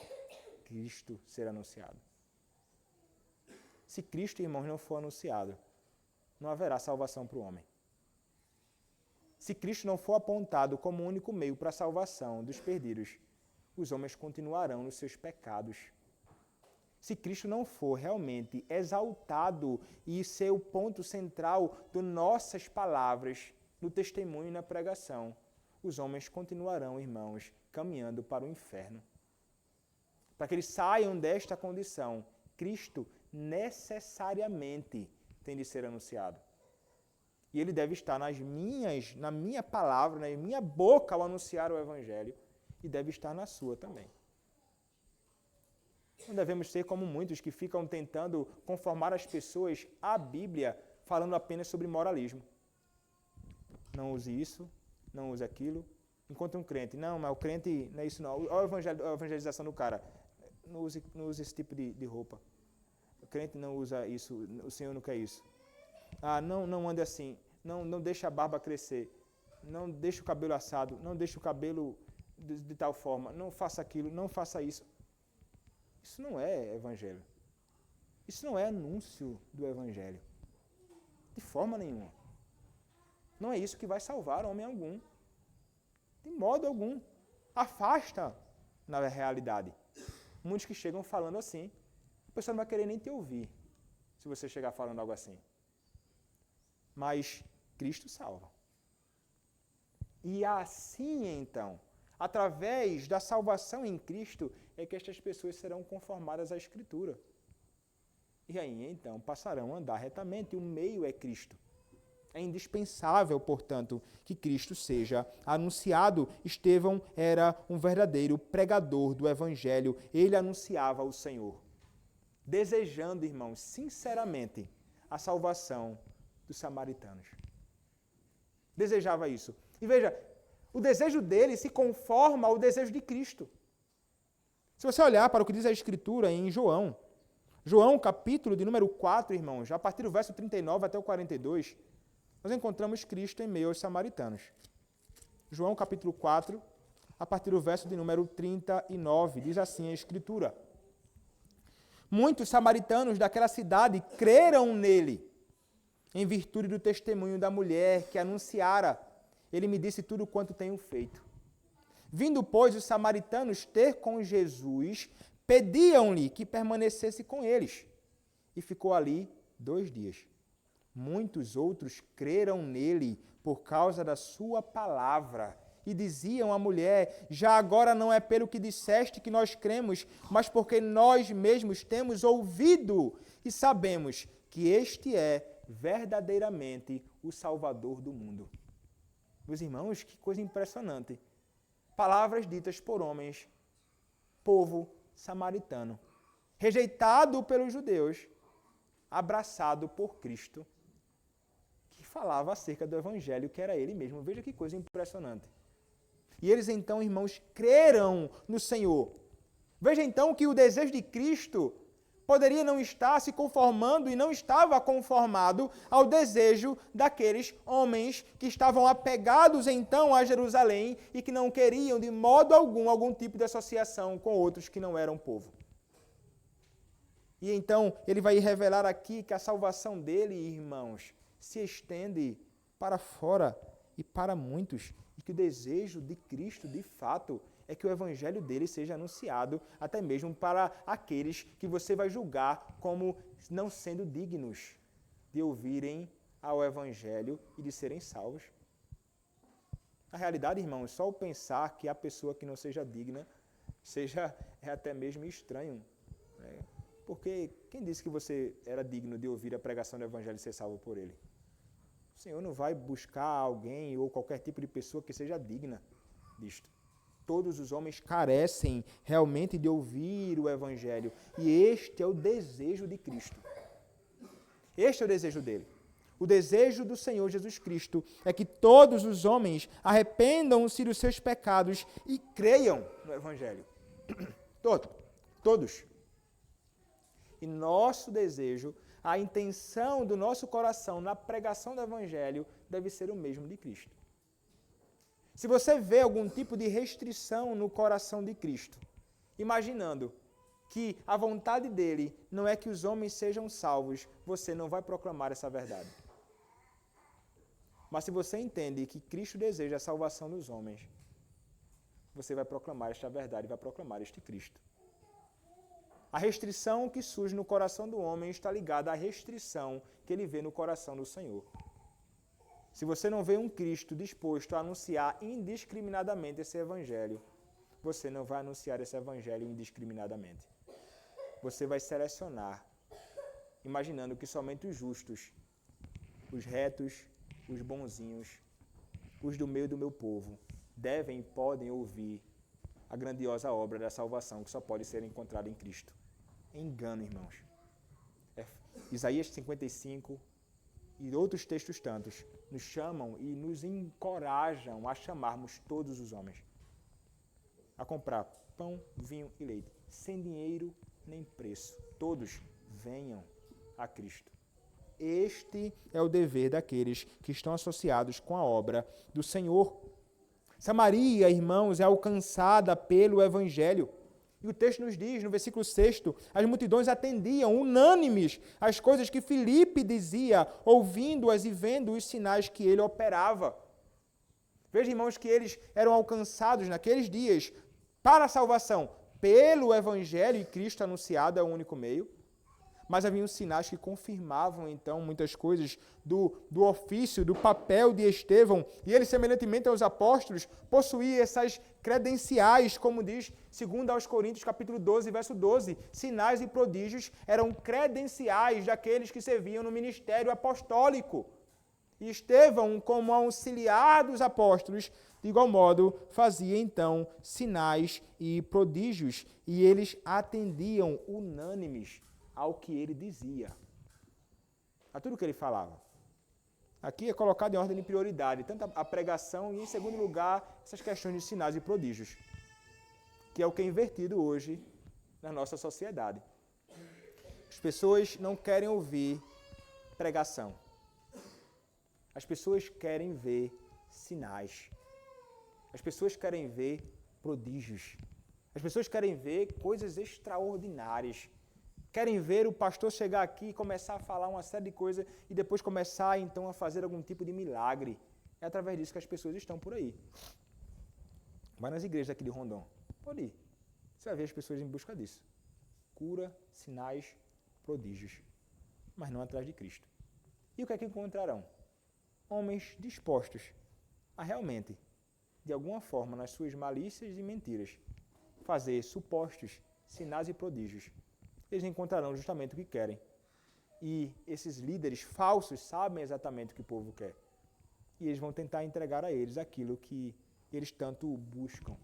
Cristo ser anunciado. Se Cristo, irmãos, não for anunciado, não haverá salvação para o homem. Se Cristo não for apontado como o único meio para a salvação dos perdidos, os homens continuarão nos seus pecados. Se Cristo não for realmente exaltado e ser o ponto central de nossas palavras, no testemunho e na pregação, os homens continuarão, irmãos, caminhando para o inferno. Para que eles saiam desta condição, Cristo necessariamente tem de ser anunciado. E ele deve estar na minha palavra, na minha boca ao anunciar o Evangelho, e deve estar na sua também. Não devemos ser como muitos que ficam tentando conformar as pessoas à Bíblia, falando apenas sobre moralismo. Não use isso, não use aquilo. Enquanto um crente, não, mas o crente não é isso não. Olha a evangelização do cara. Não use esse tipo de roupa. O crente não usa isso, o Senhor não quer isso. Não ande assim, não deixe a barba crescer, não deixe o cabelo assado, não deixe o cabelo de tal forma, não faça aquilo, não faça isso. Isso não é evangelho. Isso não é anúncio do evangelho. De forma nenhuma. Não é isso que vai salvar homem algum. De modo algum. Afasta, na realidade. Muitos que chegam falando assim, a pessoa não vai querer nem te ouvir, se você chegar falando algo assim. Mas Cristo salva. E assim, então, através da salvação em Cristo, é que estas pessoas serão conformadas à Escritura. E aí, então, passarão a andar retamente. O meio é Cristo. É indispensável, portanto, que Cristo seja anunciado. Estevão era um verdadeiro pregador do Evangelho. Ele anunciava o Senhor, desejando, irmãos, sinceramente, a salvação dos samaritanos. Desejava isso. E veja, o desejo dele se conforma ao desejo de Cristo. Se você olhar para o que diz a Escritura em João, capítulo de número 4, irmãos, a partir do verso 39 até o 42, nós encontramos Cristo em meio aos samaritanos. João, capítulo 4, a partir do verso de número 39, diz assim a Escritura: muitos samaritanos daquela cidade creram nele, em virtude do testemunho da mulher que anunciara. Ele me disse tudo quanto tenho feito. Vindo, pois, os samaritanos ter com Jesus, pediam-lhe que permanecesse com eles. E ficou ali 2 dias. Muitos outros creram nele por causa da sua palavra. E diziam à mulher: já agora não é pelo que disseste que nós cremos, mas porque nós mesmos temos ouvido e sabemos que este é verdadeiramente o Salvador do mundo. Meus irmãos, que coisa impressionante. Palavras ditas por homens, povo samaritano, rejeitado pelos judeus, abraçado por Cristo, que falava acerca do Evangelho, que era ele mesmo. Veja que coisa impressionante. E eles então, irmãos, creram no Senhor. Veja então que o desejo de Cristo poderia não estar se conformando e não estava conformado ao desejo daqueles homens que estavam apegados então a Jerusalém e que não queriam de modo algum tipo de associação com outros que não eram povo. E então ele vai revelar aqui que a salvação dele, irmãos, se estende para fora e para muitos. E que o desejo de Cristo, de fato, é que o evangelho dele seja anunciado até mesmo para aqueles que você vai julgar como não sendo dignos de ouvirem ao evangelho e de serem salvos. Na realidade, irmãos, só o pensar que a pessoa que não seja digna é até mesmo estranho. Né? Porque quem disse que você era digno de ouvir a pregação do evangelho e ser salvo por ele? O Senhor não vai buscar alguém ou qualquer tipo de pessoa que seja digna disto. Todos os homens carecem realmente de ouvir o Evangelho. E este é o desejo de Cristo. Este é o desejo dele. O desejo do Senhor Jesus Cristo é que todos os homens arrependam-se dos seus pecados e creiam no Evangelho. Todos. E nosso desejo, a intenção do nosso coração na pregação do Evangelho deve ser o mesmo de Cristo. Se você vê algum tipo de restrição no coração de Cristo, imaginando que a vontade dele não é que os homens sejam salvos, você não vai proclamar essa verdade. Mas se você entende que Cristo deseja a salvação dos homens, você vai proclamar esta verdade, vai proclamar este Cristo. A restrição que surge no coração do homem está ligada à restrição que ele vê no coração do Senhor. Se você não vê um Cristo disposto a anunciar indiscriminadamente esse evangelho, você não vai anunciar esse evangelho indiscriminadamente. Você vai selecionar, imaginando que somente os justos, os retos, os bonzinhos, os do meio do meu povo, devem e podem ouvir a grandiosa obra da salvação que só pode ser encontrada em Cristo. Engano, irmãos. Isaías 55 e outros textos tantos nos chamam e nos encorajam a chamarmos todos os homens a comprar pão, vinho e leite, sem dinheiro nem preço. Todos venham a Cristo. Este é o dever daqueles que estão associados com a obra do Senhor. Samaria, irmãos, é alcançada pelo Evangelho. E o texto nos diz, no versículo 6, as multidões atendiam, unânimes, as coisas que Filipe dizia, ouvindo-as e vendo os sinais que ele operava. Veja, irmãos, que eles eram alcançados naqueles dias para a salvação pelo Evangelho, e Cristo anunciado é o único meio. Mas haviam sinais que confirmavam, então, muitas coisas do ofício, do papel de Estevão. E ele, semelhantemente aos apóstolos, possuía essas credenciais, como diz 2 aos Coríntios, capítulo 12, verso 12. Sinais e prodígios eram credenciais daqueles que serviam no ministério apostólico. E Estevão, como auxiliar dos apóstolos, de igual modo, fazia, então, sinais e prodígios. E eles atendiam unânimes ao que ele dizia, a tudo que ele falava. Aqui é colocado em ordem de prioridade, tanto a pregação e, em segundo lugar, essas questões de sinais e prodígios, que é o que é invertido hoje na nossa sociedade. As pessoas não querem ouvir pregação. As pessoas querem ver sinais. As pessoas querem ver prodígios. As pessoas querem ver coisas extraordinárias. Querem ver o pastor chegar aqui e começar a falar uma série de coisas e depois começar, então, a fazer algum tipo de milagre. É através disso que as pessoas estão por aí. Vai nas igrejas aqui de Rondon. Pode ir. Você vai ver as pessoas em busca disso. Cura, sinais, prodígios. Mas não atrás de Cristo. E o que é que encontrarão? Homens dispostos a realmente, de alguma forma, nas suas malícias e mentiras, fazer supostos sinais e prodígios. Eles encontrarão justamente o que querem. E esses líderes falsos sabem exatamente o que o povo quer. E eles vão tentar entregar a eles aquilo que eles tanto buscam.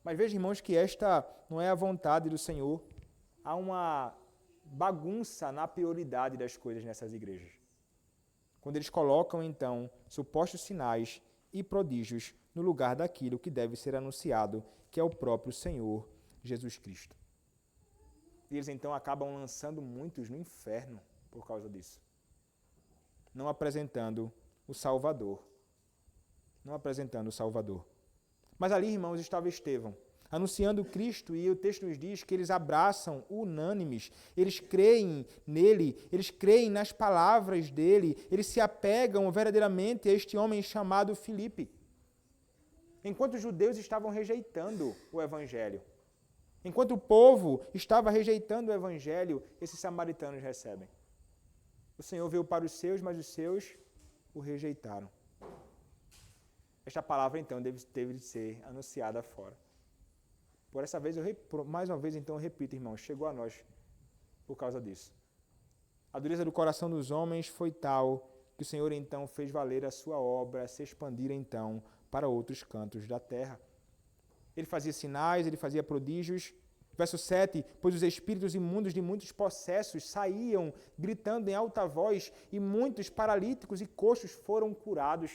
Mas veja, irmãos, que esta não é a vontade do Senhor. Há uma bagunça na prioridade das coisas nessas igrejas. Quando eles colocam, então, supostos sinais e prodígios no lugar daquilo que deve ser anunciado, que é o próprio Senhor Jesus Cristo. E eles, então, acabam lançando muitos no inferno por causa disso. Não apresentando o Salvador. Não apresentando o Salvador. Mas ali, irmãos, estava Estevão, anunciando Cristo, e o texto nos diz que eles abraçam unânimes, eles creem nele, eles creem nas palavras dele, eles se apegam verdadeiramente a este homem chamado Filipe. Enquanto os judeus estavam rejeitando o Evangelho, enquanto o povo estava rejeitando o Evangelho, esses samaritanos recebem. O Senhor veio para os seus, mas os seus o rejeitaram. Esta palavra, então, teve de ser anunciada fora. Por essa vez, mais uma vez, então, eu repito, irmãos, chegou a nós por causa disso. A dureza do coração dos homens foi tal que o Senhor, então, fez valer a sua obra, se expandir, então, para outros cantos da terra. Ele fazia sinais, ele fazia prodígios. Verso 7, pois os espíritos imundos de muitos possessos saíam gritando em alta voz, e muitos paralíticos e coxos foram curados.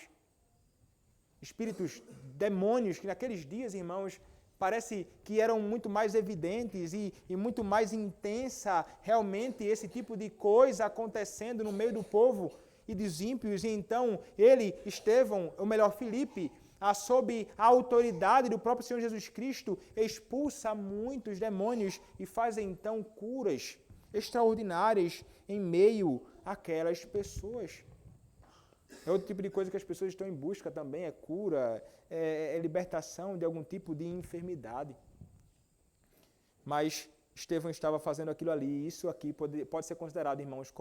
Espíritos, demônios, que naqueles dias, irmãos, parece que eram muito mais evidentes e muito mais intensa realmente esse tipo de coisa acontecendo no meio do povo e dos ímpios. E então ele, Estevão, ou melhor, Filipe, sob a autoridade do próprio Senhor Jesus Cristo, expulsa muitos demônios e faz então curas extraordinárias em meio àquelas pessoas. É outro tipo de coisa que as pessoas estão em busca também, é cura, é libertação de algum tipo de enfermidade. Mas Estevão estava fazendo aquilo ali, e isso aqui pode ser considerado, irmãos,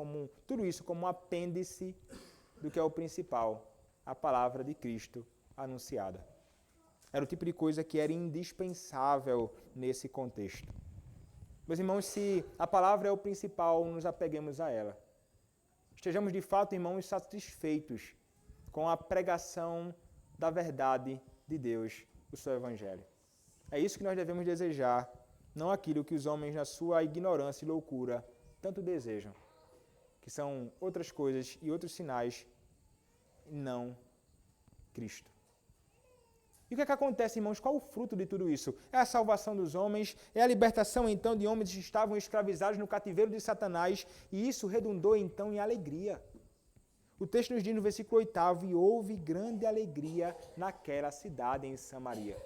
tudo isso como um apêndice do que é o principal, a palavra de Cristo anunciada. Era o tipo de coisa que era indispensável nesse contexto. Meus irmãos, se a palavra é o principal, nos apeguemos a ela. Estejamos de fato, irmãos, satisfeitos com a pregação da verdade de Deus, o seu Evangelho. É isso que nós devemos desejar, não aquilo que os homens, na sua ignorância e loucura, tanto desejam, que são outras coisas e outros sinais, e não Cristo. E o que é que acontece, irmãos? Qual o fruto de tudo isso? É a salvação dos homens, é a libertação, então, de homens que estavam escravizados no cativeiro de Satanás, e isso redundou, então, em alegria. O texto nos diz no versículo 8, e houve grande alegria naquela cidade em Samaria.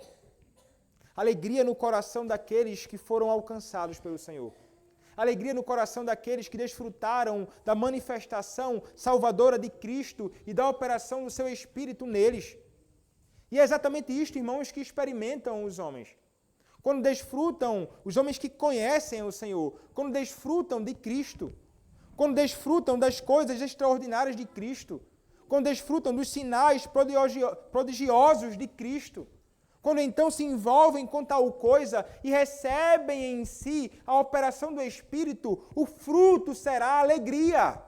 Alegria no coração daqueles que foram alcançados pelo Senhor. Alegria no coração daqueles que desfrutaram da manifestação salvadora de Cristo e da operação do seu Espírito neles. E é exatamente isto, irmãos, que experimentam os homens. Quando desfrutam, os homens que conhecem o Senhor, quando desfrutam de Cristo, quando desfrutam das coisas extraordinárias de Cristo, quando desfrutam dos sinais prodigiosos de Cristo, quando então se envolvem com tal coisa e recebem em si a operação do Espírito, o fruto será a alegria.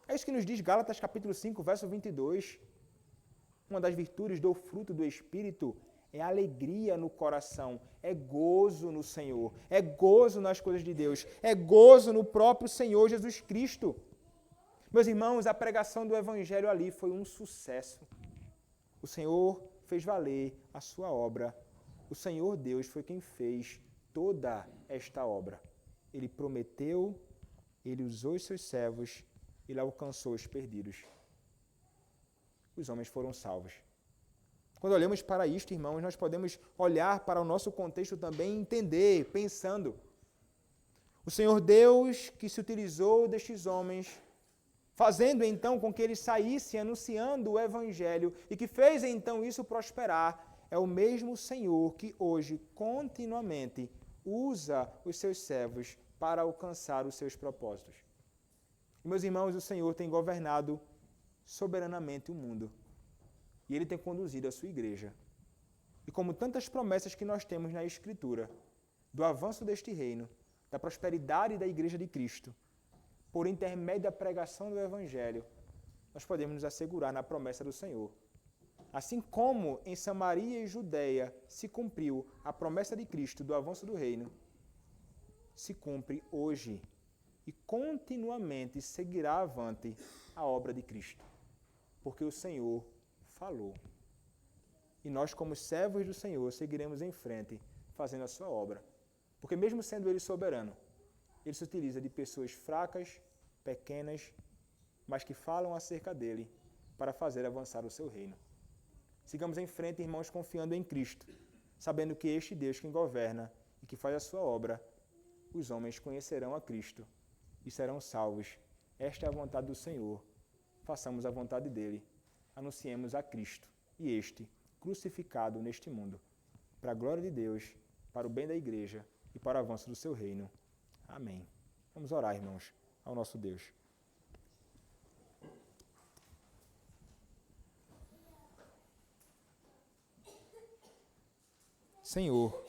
É isso que nos diz Gálatas capítulo 5, verso 22. Uma das virtudes do fruto do Espírito é alegria no coração, é gozo no Senhor, é gozo nas coisas de Deus, é gozo no próprio Senhor Jesus Cristo. Meus irmãos, a pregação do Evangelho ali foi um sucesso. O Senhor fez valer a sua obra. O Senhor Deus foi quem fez toda esta obra. Ele prometeu, ele usou os seus servos, ele alcançou os perdidos. Os homens foram salvos. Quando olhamos para isto, irmãos, nós podemos olhar para o nosso contexto também e entender, pensando. O Senhor Deus que se utilizou destes homens, fazendo então com que eles saíssem anunciando o Evangelho e que fez então isso prosperar, é o mesmo Senhor que hoje continuamente usa os seus servos para alcançar os seus propósitos. E, meus irmãos, o Senhor tem governado soberanamente o mundo. E Ele tem conduzido a sua igreja. E como tantas promessas que nós temos na Escritura, do avanço deste reino, da prosperidade da igreja de Cristo, por intermédio da pregação do Evangelho, nós podemos nos assegurar na promessa do Senhor. Assim como em Samaria e Judeia se cumpriu a promessa de Cristo do avanço do reino, se cumpre hoje e continuamente seguirá avante a obra de Cristo, porque o Senhor falou. E nós, como servos do Senhor, seguiremos em frente fazendo a sua obra, porque mesmo sendo Ele soberano, Ele se utiliza de pessoas fracas, pequenas, mas que falam acerca dEle para fazer avançar o seu reino. Sigamos em frente, irmãos, confiando em Cristo, sabendo que este Deus quem governa e que faz a sua obra, os homens conhecerão a Cristo e serão salvos. Esta é a vontade do Senhor. Façamos a vontade dEle. Anunciemos a Cristo e este, crucificado neste mundo, para a glória de Deus, para o bem da igreja e para o avanço do seu reino. Amém. Vamos orar, irmãos, ao nosso Deus. Senhor,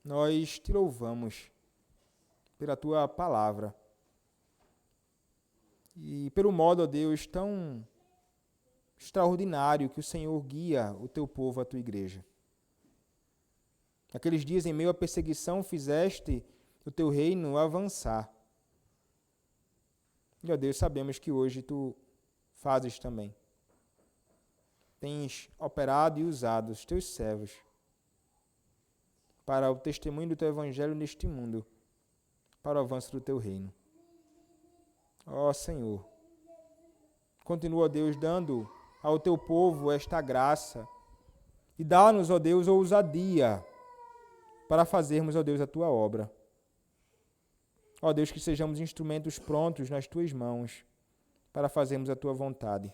nós te louvamos pela tua palavra e pelo modo, ó Deus, tão extraordinário que o Senhor guia o teu povo, a tua igreja. Naqueles dias, em meio à perseguição, fizeste o teu reino avançar. E, ó Deus, sabemos que hoje tu fazes também. Tens operado e usado os teus servos para o testemunho do teu evangelho neste mundo, para o avanço do teu reino. Ó Senhor, continua, ó Deus, dando ao teu povo esta graça e dá-nos, ó Deus, ousadia para fazermos, ó Deus, a tua obra. Ó Deus, que sejamos instrumentos prontos nas tuas mãos para fazermos a tua vontade.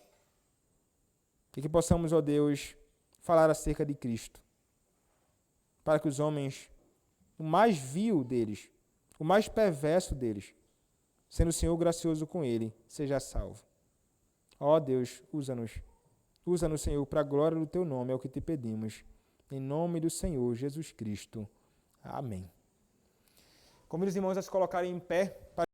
E que possamos, ó Deus, falar acerca de Cristo, para que os homens, o mais vil deles, o mais perverso deles, sendo o Senhor gracioso com ele, seja salvo. Ó Deus, usa-nos. Usa-nos, Senhor, para a glória do teu nome, é o que te pedimos. Em nome do Senhor Jesus Cristo. Amém. Convido os irmãos a se colocarem em pé para